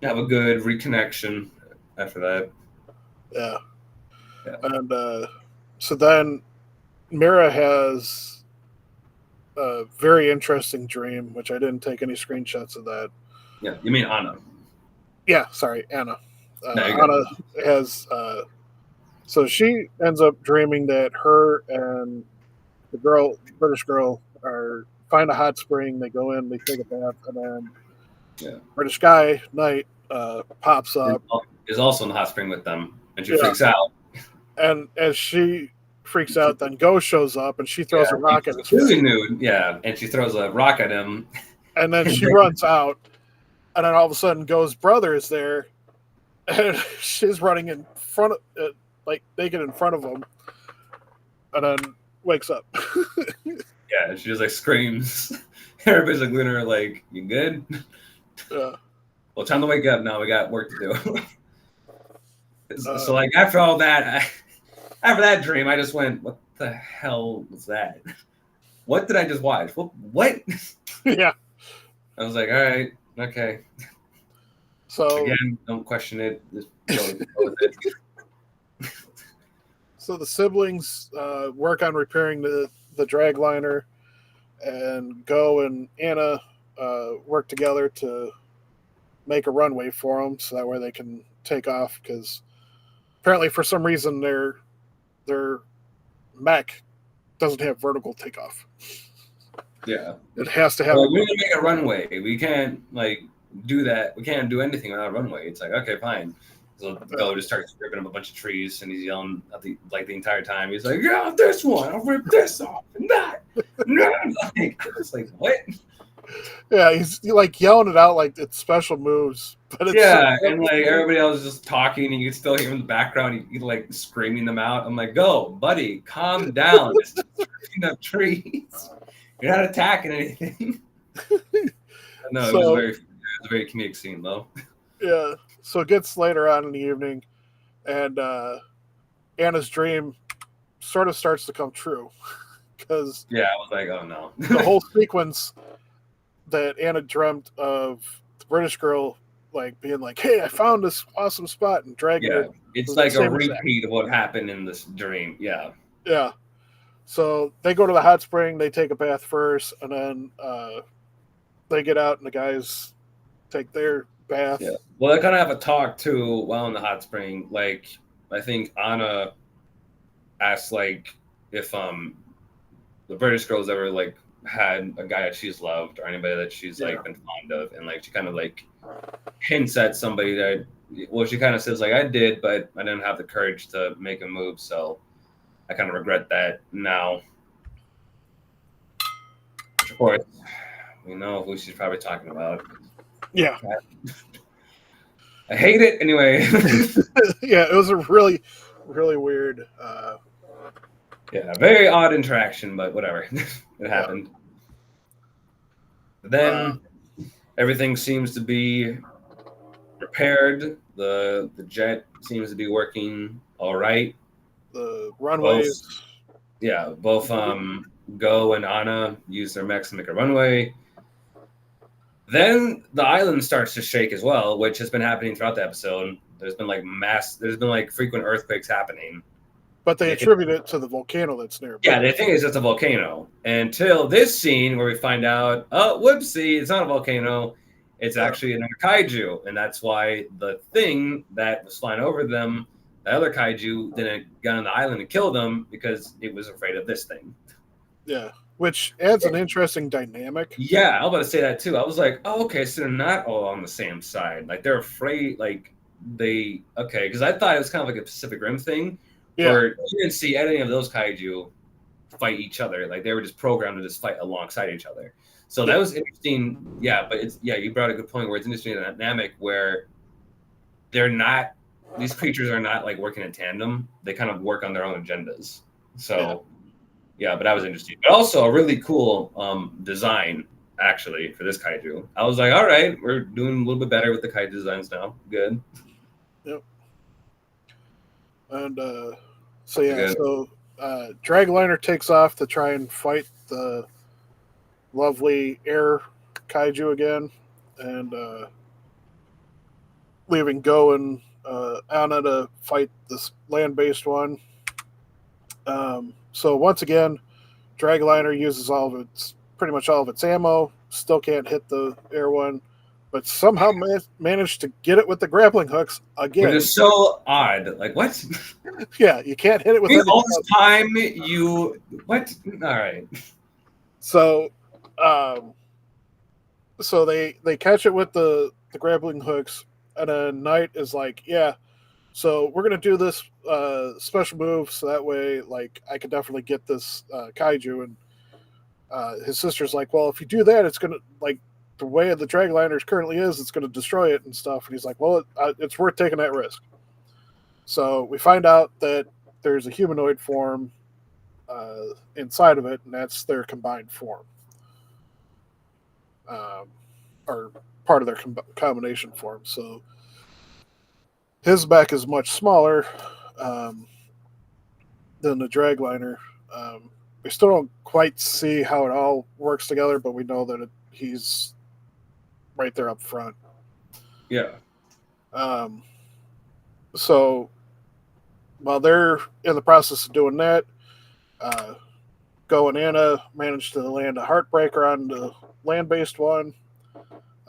have a good reconnection after that. Yeah. And so then Mira has a very interesting dream, which I didn't take any screenshots of that. Yeah, you mean Anna? Yeah, sorry, Anna. No, Anna has. So she ends up dreaming that her and the British girl, find a hot spring. They go in, they take a bath, and then British guy Knight pops up. Is also in the hot spring with them, and she freaks out. And as she freaks out, then Go shows up, and she throws a rock at his face. Nude, and she throws a rock at him. And then she runs out, and then all of a sudden Go's brother is there, and she's running in front of, like naked in front of him, and then wakes up. Yeah, and she just like screams. Everybody's like looking at her like, "You good?" Yeah. Well, time to wake up now. We got work to do. So Uh, like after all that, after that dream, I just went, "What the hell was that? What did I just watch? What?" yeah. I was like, "All right, okay." So Again, don't question it. Just go with it. so the siblings work on repairing the drag liner, and Go and Anna work together to make a runway for them, so that way they can take off. Because apparently, for some reason, their mech doesn't have vertical takeoff. Yeah. It has to have. Well, we need to make a runway. We can't like do that. We can't do anything without a runway. It's like, okay, fine. So Go just starts ripping up a bunch of trees, and he's yelling at the entire time. He's like, "Yeah, this one, I'll rip this off, and that." No, like, I was like, what? Yeah, he's like yelling it out like it's special moves, but it's Yeah, and like everybody else is just talking, and you can still hear in the background, you like screaming them out. I'm like, "Go, buddy, calm down. It's just ripping up trees. You're not attacking anything." No, it was so a very comedic scene, though. yeah. So it gets later on in the evening, and Anna's dream sort of starts to come true because Yeah, I was like, "Oh no." the whole sequence that Anna dreamt of the British girl like being like, "Hey, I found this awesome spot," and dragging Yeah, her. it's Was the like a same exact. repeat of what happened in this dream. Yeah, Yeah. So they go to the hot spring. They take a bath first, and then they get out, and the guys take their bath. yeah. Well, I kind of have a talk too while in the hot spring. Like, I think Anna asked like if the British girl's ever like had a guy that she's loved or anybody that she's like been fond of, and like she kind of like hints at somebody that. Well, she kind of says like I did, but I didn't have the courage to make a move, so I kind of regret that now. Which, of course, we know who she's probably talking about. Yeah. I hate it anyway. Yeah, it was a really, really weird. Yeah, very odd interaction, but whatever. It happened. Then everything seems to be repaired. The jet seems to be working all right. The runways. Both Go and Anna use their mechs to make a runway. Then the island starts to shake as well, which has been happening throughout the episode. There's been like frequent earthquakes happening. But they attribute it to the volcano that's nearby. Yeah, they think it's just a volcano until this scene where we find out, oh, whoopsie, it's not a volcano. It's actually another kaiju. And that's why the thing that was flying over them, the other kaiju, didn't get on the island and kill them because it was afraid of this thing. Yeah, which adds an interesting dynamic. Yeah, I was about to say that too. I was like, oh, okay, so they're not all on the same side. Like they're afraid, because I thought it was kind of like a Pacific Rim thing. Yeah. Where you didn't see any of those kaiju fight each other. Like they were just programmed to just fight alongside each other. So that was interesting. Yeah, but you brought a good point where it's interesting in that dynamic where these creatures are not like working in tandem. They kind of work on their own agendas. So yeah, but that was interesting. But also a really cool design actually for this kaiju. I was like, all right, we're doing a little bit better with the kaiju designs now. Good. Yep. And so Dragliner takes off to try and fight the lovely air kaiju again, and leaving Go and Anna to fight this land-based one. So once again, Dragliner uses pretty much all of its ammo. Still can't hit the air one, but somehow managed to get it with the grappling hooks again. Which is so odd. Like what? Yeah, you can't hit it with all this time. What? All right. So, so they catch it with the grappling hooks, and then Knight is like, yeah. So we're gonna do this special move, so that way, like, I could definitely get this kaiju. And his sister's like, well, if you do that, it's gonna like the way the Dragliner currently is, it's going to destroy it and stuff. And he's like, well, it's worth taking that risk. So we find out that there's a humanoid form inside of it, and that's their combined form, or part of their combination form. So his back is much smaller than the Dragliner. We still don't quite see how it all works together, but we know that he's right there up front. Yeah. So while they're in the process of doing that, Go and Anna managed to land a Heartbreaker on the land-based one,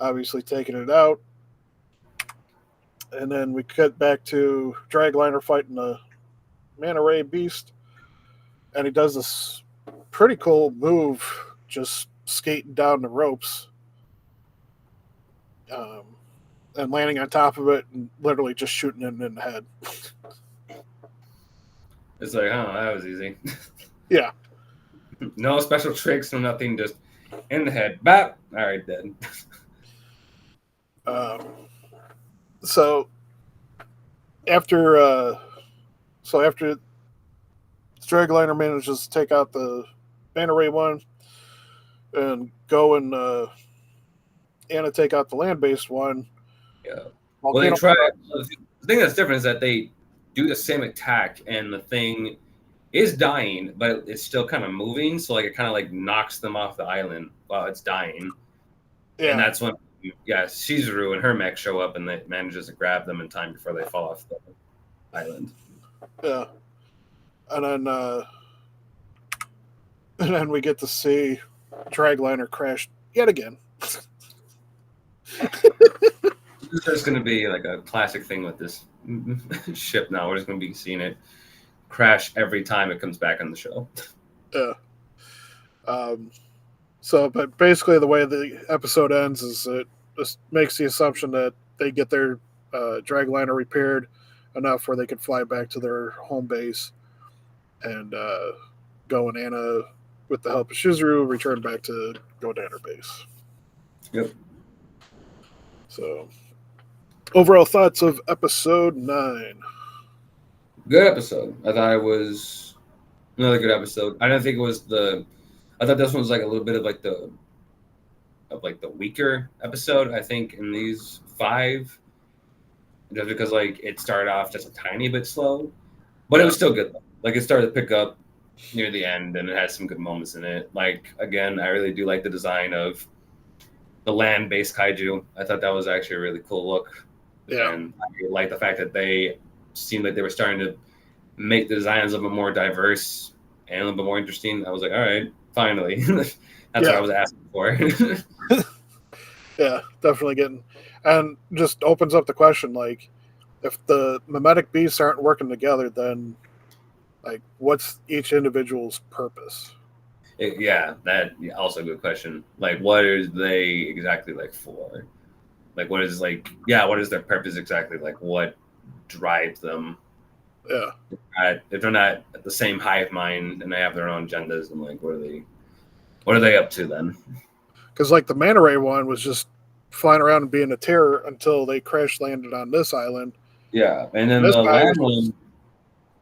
obviously taking it out. And then we cut back to Dragliner fighting the Manta Ray Beast, and he does this pretty cool move, just skating down the ropes, and landing on top of it and literally just shooting him in the head. It's like, oh, that was easy. Yeah. No special tricks, no nothing, just in the head. Bap! All right, dead. So after Dragliner manages to take out the Manta Ray one, and Go and Anna take out the land-based one. Yeah. Well, they try. The thing that's different is that they do the same attack, and the thing is dying, but it's still kind of moving. So, like, it kind of like knocks them off the island while it's dying. Yeah. And that's when, Shizuru and her mech show up, and it manages to grab them in time before they fall off the island. Yeah. And then we get to see Dragliner crash yet again. It's just going to be like a classic thing with this ship now. We're just going to be seeing it crash every time it comes back on the show. Yeah. But basically the way the episode ends is it just makes the assumption that they get their Dragliner repaired enough where they can fly back to their home base, and Go and Anna, with the help of Shizuru, return back to Godannar base. Yep. So, overall thoughts of episode 9. Good episode. I thought it was another good episode. I don't think it was I thought this one was like a little bit of the weaker episode, I think, in these 5. Just because it started off just a tiny bit slow. But it was still good. It started to pick up near the end, and it had some good moments in it. Again, I really do like the design of the land-based kaiju. I thought that was actually a really cool look. Yeah. And I like the fact that they seemed like they were starting to make the designs a little bit more diverse and a little bit more interesting. I was like, all right, finally. That's what I was asking for. Yeah, definitely getting... And just opens up the question, if the mimetic beasts aren't working together, then, what's each individual's purpose? That also a good question. What are they exactly for? What is what is their purpose exactly? What drives them? Yeah. If they're not at the same hive mind and they have their own agendas, then what are they up to then? Because the Manta Ray one was just flying around and being a terror until they crash landed on this island. Yeah, and then the land one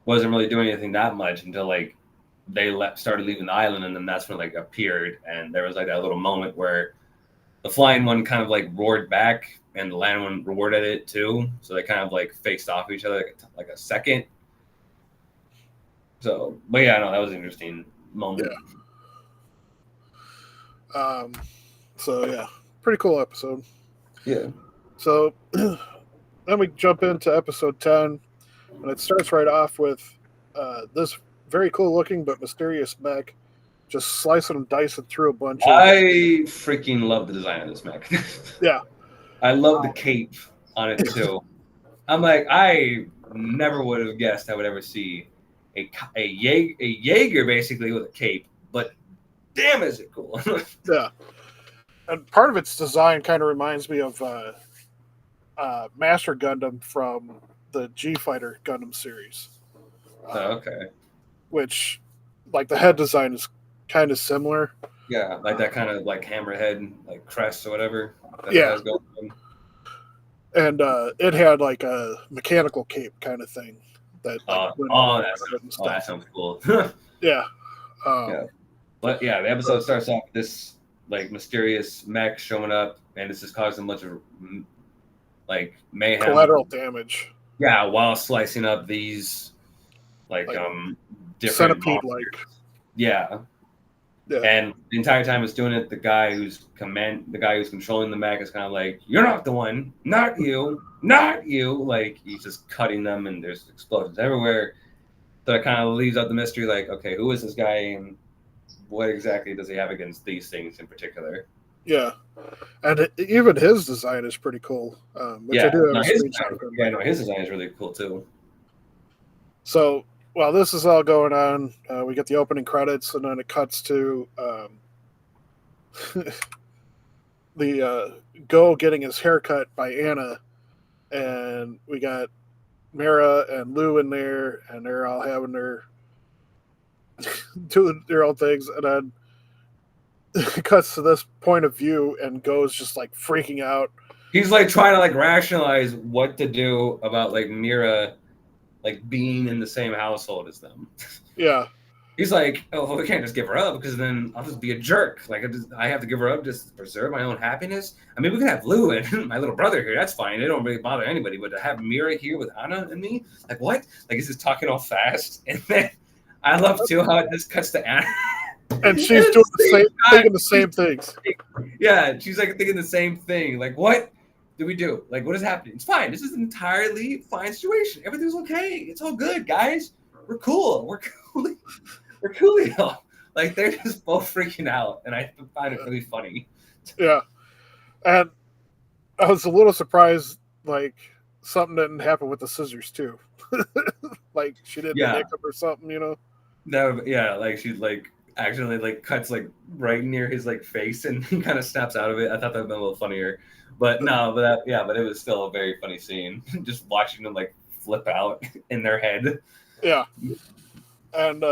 wasn't really doing anything that much until they started leaving the island, and then that's when appeared, and there was that little moment where the flying one kind of roared back, and the land one roared at it too. So they kind of faced off each other a second. So, but that was an interesting moment. Yeah. Pretty cool episode. Yeah. So then we jump into episode 10, and it starts right off with this very cool looking but mysterious mech just slicing and dicing through a bunch of... I freaking love the design of this mech. Yeah. I love the cape on it too. I'm I never would have guessed I would ever see a Jaeger basically with a cape, but damn is it cool. Yeah. And part of its design kind of reminds me of Master Gundam from the G-Fighter Gundam series. Okay. Which, the head design is kind of similar. Yeah, like that kind of like hammerhead, like crest or whatever that it Yeah, has going on. and it had like a mechanical cape kind of thing that like went all Oh, around it and that stuff. sounds cool. Yeah, Yeah, um, but yeah, the episode starts off with this like mysterious mech showing up, and it's just causing a bunch of like mayhem. collateral damage, Yeah, while slicing up these like like different centipede, like monsters. Yeah, yeah, and the entire time it's doing it, the guy who's controlling the mech is kind of like, "You're not the one, not you, not you." Like he's just cutting them, and there's explosions everywhere. So it kind of leaves out the mystery, like, okay, who is this guy, and what exactly does he have against these things in particular? yeah. And even his design is pretty cool, which I Yeah, do have no, a screenshot of him. his design is really cool too. So while this is all going on, we get the opening credits, and then it cuts to the Go getting his haircut by Anna, and we got Mara and Lou in there, and they're all having their doing their own things, and then it cuts to this point of view, and Go's just like freaking out. He's like trying to like rationalize what to do about like Mira like being in the same household as them. Yeah, He's like, oh, we can't just give her up because then I'll just be a jerk. Like I have to give her up just to preserve my own happiness. I mean, we can have Lou and my little brother here. That's fine. It don't really bother anybody. But to have Mira here with Anna and me, like what? Like he's just talking all fast. And then I love too how it just cuts to Anna. and she's doing the same, thinking the same things. Yeah, she's like thinking the same thing. Like, what do we do? Like, what is happening? It's fine. This is an entirely fine situation. Everything's okay. It's all good, guys. We're cool. We're cool. We're coolio. Like they're just both freaking out, and I find it really funny. Yeah, and I was a little surprised, like something didn't happen with the scissors too. Like she didn't nick them or something, you know? Like she like accidentally like cuts like right near his like face, and he kind of snaps out of it. I thought that would been a little funnier, but no, but it was still a very funny scene. Just watching them like flip out in their head. Yeah, and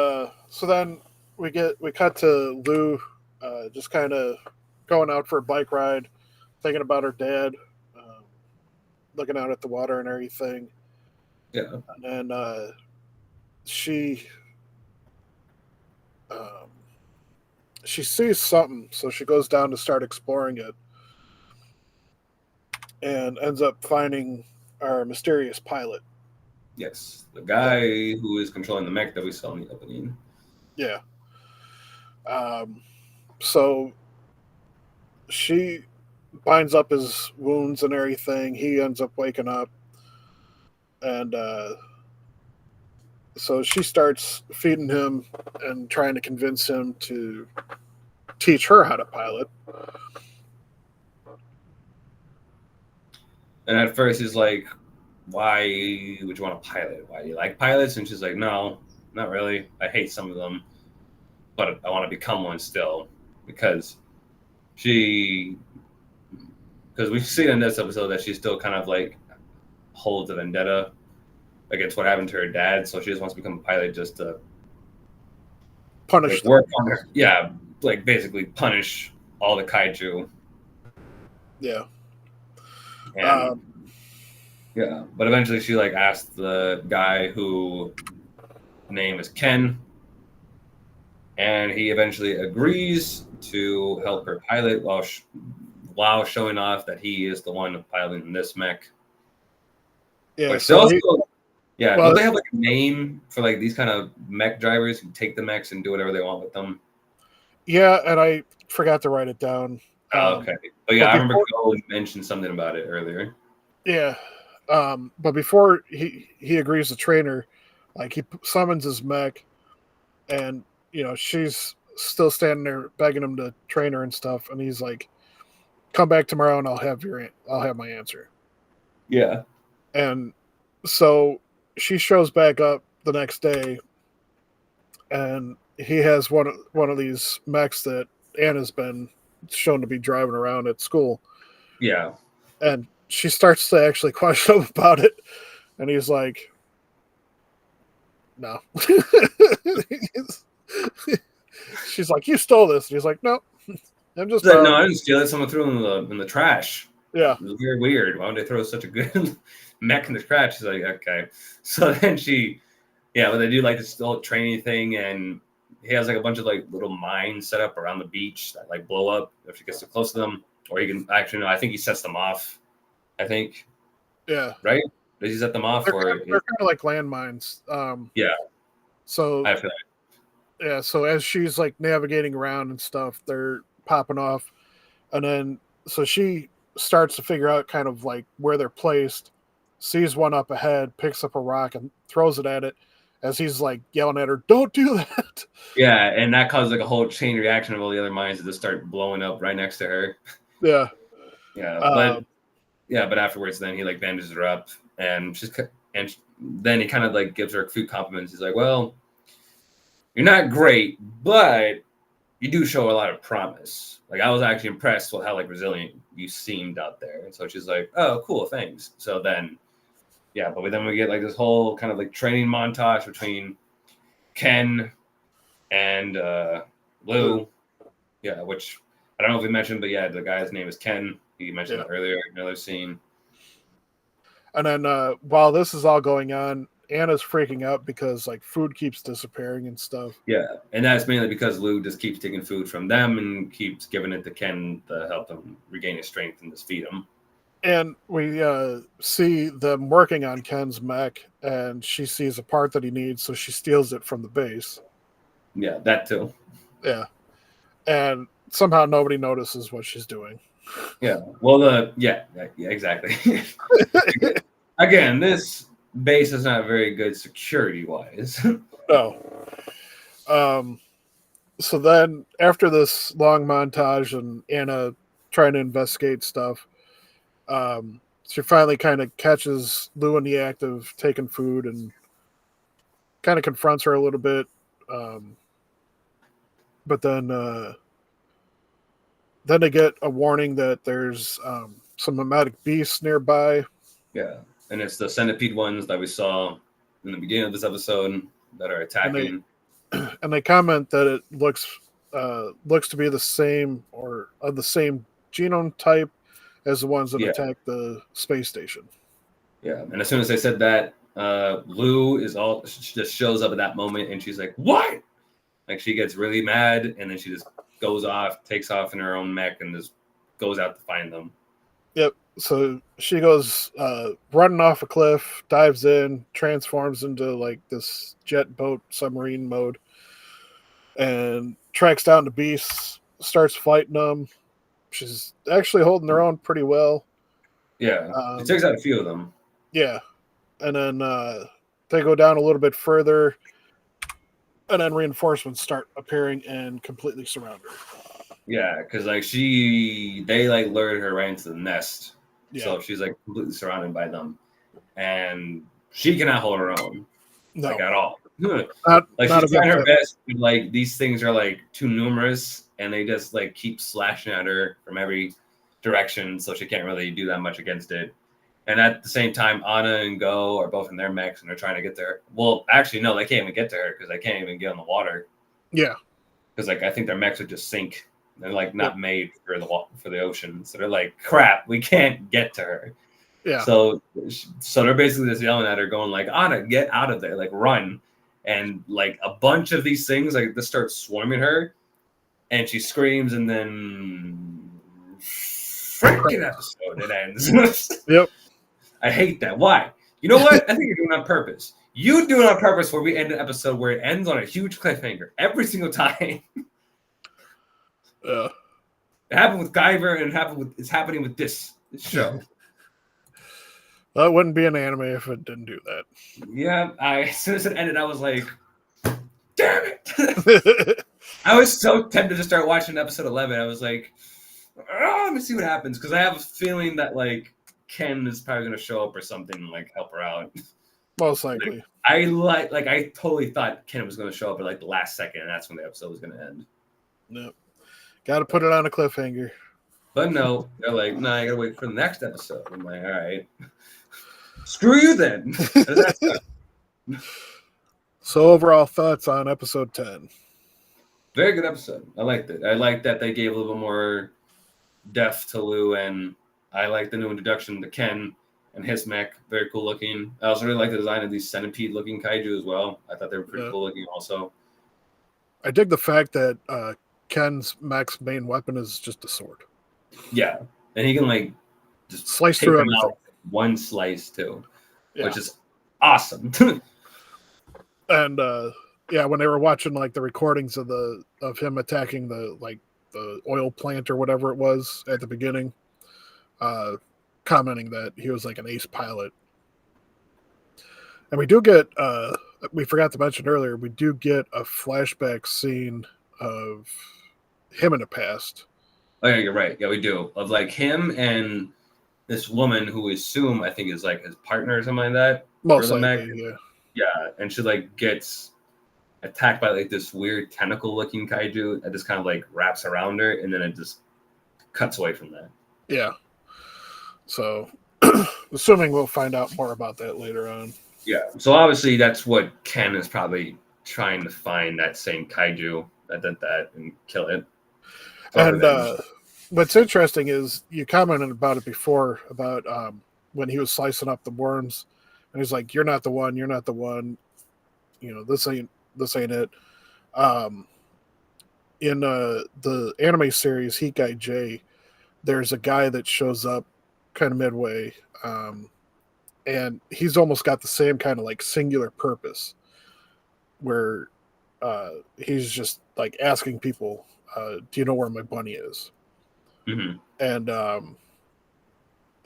so then we cut to Lou, just kind of going out for a bike ride, thinking about her dad, looking out at the water and everything. Yeah, And then she she sees something, so she goes down to start exploring it, and ends up finding our mysterious pilot. yes, the guy who is controlling the mech that we saw in the opening. Yeah. So she binds up his wounds and everything. He ends up waking up, and so she starts feeding him and trying to convince him to teach her how to pilot. And at first he's like, why would you want to pilot? Why do you like pilots? And she's like, no, not really. I hate some of them, but I want to become one still because we've seen in this episode that she still kind of like holds a vendetta against what happened to her dad. So she just wants to become a pilot just to Punish like, work on her. Yeah, like basically punish all the kaiju. Yeah. And yeah, but eventually she like asked the guy who name is Ken, and he eventually agrees to help her pilot while showing off that he is the one piloting this mech. Yeah. But So don't they have like a name for like these kind of mech drivers who take the mechs and do whatever they want with them? yeah, and I forgot to write it down. Okay. But yeah, I remember Cole mentioned something about it earlier. Yeah. But before he agrees to train her, like he summons his mech, and she's still standing there begging him to train her and stuff, and he's like, "Come back tomorrow, and I'll have my answer." Yeah. And so she shows back up the next day, and he has one of these mechs that Anna's been shown to be driving around at school. Yeah. And she starts to actually question him about it, and he's like, "No." She's like, "You stole this." And he's like, "No, I'm just He's like, no, borrowing." I didn't steal it. Someone threw it in the trash. Yeah, It was very weird. Why would they throw such a good mech in the trash? She's like, okay. So then but they do like this whole training thing, and he has like a bunch of like little mines set up around the beach that like blow up if he gets too close to them, or he can actually no, I think he sets them off. I think, yeah. right? Does he set them off, They're kind of like landmines. Yeah, So I feel yeah, so as she's like navigating around and stuff, they're popping off, and then so she starts to figure out kind of like where they're placed, sees one up ahead, picks up a rock and throws it at it as he's like yelling at her, "Don't do that." yeah, and that caused like a whole chain reaction of all the other mines to just start blowing up right next to her. Yeah. Yeah, Uh, but afterwards, then he like bandages her up, and then he kind of like gives her a few compliments. He's like, "Well, you're not great, but you do show a lot of promise. Like I was actually impressed with how like resilient you seemed out there." And so she's like, "Oh, cool, thanks." So then, but then we get like this whole kind of like training montage between Ken and Lou. Yeah, which I don't know if we mentioned, but the guy's name is Ken. You mentioned it earlier, another scene. And then while this is all going on, Anna's freaking out because like food keeps disappearing and stuff. Yeah, and that's mainly because Lou just keeps taking food from them and keeps giving it to Ken to help him regain his strength and just feed him. And we see them working on Ken's mech, and she sees a part that he needs, so she steals it from the base. Yeah, that too. Yeah. And somehow nobody notices what she's doing. Yeah. Well, exactly. Again, this base is not very good security wise. No. So then, after this long montage and Anna trying to investigate stuff, she finally kind of catches Lou in the act of taking food and kind of confronts her a little bit. But then they get a warning that there's some nomadic beasts nearby. Yeah, and it's the centipede ones that we saw in the beginning of this episode that are attacking. And they comment that it looks to be the same or of the same genome type as the ones that attack the space station. Yeah, and as soon as they said that, Lou she just shows up at that moment, and she's like, "What?" Like she gets really mad, and then she just takes off in her own mech, and just goes out to find them. Yep. So she goes running off a cliff, dives in, transforms into like this jet boat submarine mode, and tracks down the beasts, starts fighting them. She's actually holding her own pretty well. Yeah, she takes out a few of them. Yeah, and then they go down a little bit further, and then reinforcements start appearing and completely surround her. Yeah, because like they like lured her right into the nest, so she's like completely surrounded by them, and she cannot hold her own, like at all. Like she's trying her best, but like these things are like too numerous, and they just like keep slashing at her from every direction, so she can't really do that much against it. And at the same time, Anna and Go are both in their mechs, and they're trying to get to her. Well, actually, no, they can't even get to her because they can't even get on the water. Yeah, because like I think their mechs would just sink. They're like not made for the ocean, so they're like, crap, we can't get to her. Yeah. So they're basically just yelling at her, going like, Anna, get out of there, like run. And like a bunch of these things like just start swarming her, and she screams, and then freaking episode it ends. Yep. I hate that. Why? You know what? I think you're doing it on purpose. You do it on purpose where we end an episode where it ends on a huge cliffhanger every single time. It happened with Guyver, and it's happening with this show. That wouldn't be an anime if it didn't do that. Yeah, as soon as it ended, I was like, damn it. I was so tempted to start watching episode 11. I was like, let me see what happens, because I have a feeling that like Ken is probably going to show up or something and like help her out. Most likely. I totally thought Ken was going to show up at like the last second, and that's when the episode was going to end. No. Got to put it on a cliffhanger. But no, they're like, no, I got to wait for the next episode. I'm like, all right. Screw you then. So overall thoughts on episode 10? Very good episode. I liked it. I liked that they gave a little more depth to Lou, and I like the new introduction to Ken and his mech. Very cool looking. I also really like the design of these centipede looking kaiju as well. I thought they were pretty cool looking also. I dig the fact that Ken's mech's main weapon is just a sword. Yeah, and he can like just slice take through them everything. out one slice too, Yeah. which is awesome. And when they were watching like the recordings of him attacking the oil plant or whatever it was at the beginning, commenting that he was like an ace pilot. And we do get we forgot to mention earlier, we do get a flashback scene of him in the past. Oh yeah, you're right. Yeah, we do. Of like him and this woman who we assume I think is like his partner or something like that. Most likely, yeah. Yeah, and she like gets attacked by like this weird tentacle looking kaiju that just kind of like wraps around her, and then it just cuts away from that. Yeah. So assuming we'll find out more about that later on. Yeah. So obviously that's what Ken is probably trying to find, that same kaiju that did that and kill it. And what's interesting is you commented about it before about when he was slicing up the worms, and he's like, "You're not the one. You're not the one. You know, this ain't it." In the anime series Heat Guy J, there's a guy that shows up kind of midway, and he's almost got the same kind of like singular purpose, where he's just like asking people, "Do you know where my bunny is?" Mm-hmm.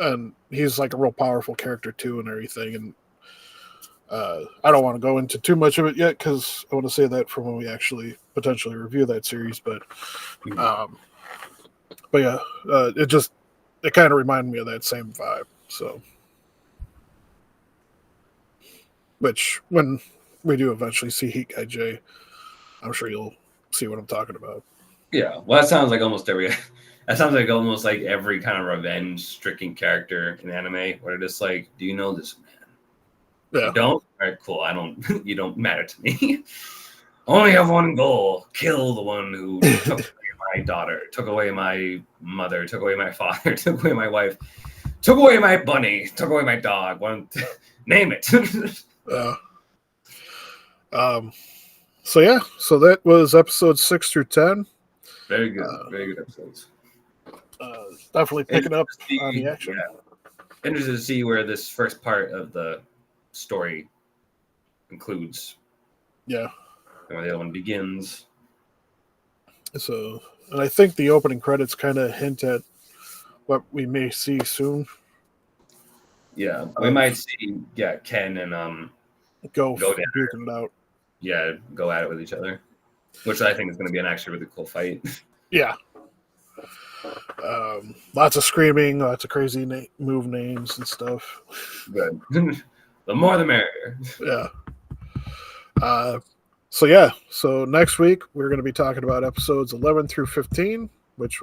And he's like a real powerful character too and everything. And I don't want to go into too much of it yet because I want to say that for when we actually potentially review that series. But yeah, it kind of reminded me of that same vibe. So, which when we do eventually see Heat Guy J, I'm sure you'll see what I'm talking about. Yeah, well, that sounds like almost every. That sounds like almost like every kind of revenge-stricken character in anime, where it's like, "Do you know this man? Yeah. You don't? All right, cool. I don't. You don't matter to me. Only have one goal: kill the one who took away my daughter, took away my mother, took away my father, took away my wife, took away my bunny, took away my dog. Name it." So yeah, so that was episodes 6 through 10. Very good, very good episodes. Definitely picking up on the action. Yeah. Interested to see where this first part of the story concludes. Yeah. And where the other one begins. So, and I think the opening credits kind of hint at what we may see soon. Yeah, we might see Ken and go duking it out. Yeah, go at it with each other, which I think is going to be an actually really cool fight. Yeah. Lots of screaming, lots of crazy move names and stuff. Good. The more the merrier. Yeah. So next week we're going to be talking about episodes 11 through 15, which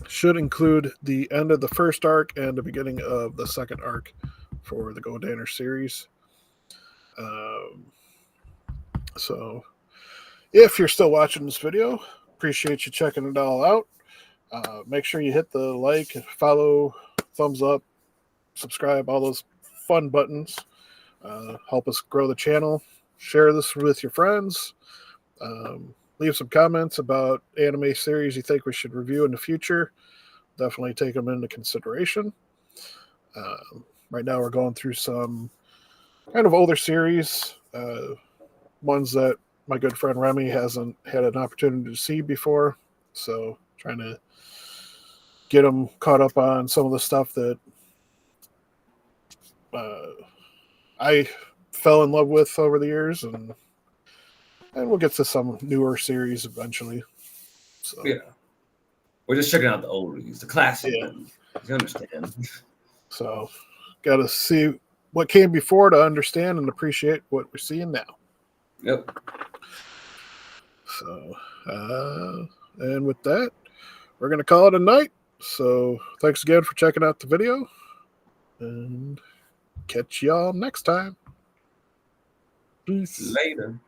should include the end of the first arc and the beginning of the second arc for the Godannar series. So if you're still watching this video, appreciate you checking it all out. Make sure you hit the like, follow, thumbs up, subscribe, all those fun buttons. Help us grow the channel. Share this with your friends. Leave some comments about anime series you think we should review in the future. Definitely take them into consideration. Right now we're going through some kind of older series, ones that my good friend Remy hasn't had an opportunity to see before. So trying to get him caught up on some of the stuff that I fell in love with over the years, and we'll get to some newer series eventually. So yeah, we're just checking out the oldies, the classic ones. You understand? So got to see what came before to understand and appreciate what we're seeing now. Yep. So, and with that, we're going to call it a night. So thanks again for checking out the video, and catch y'all next time. Peace. Later.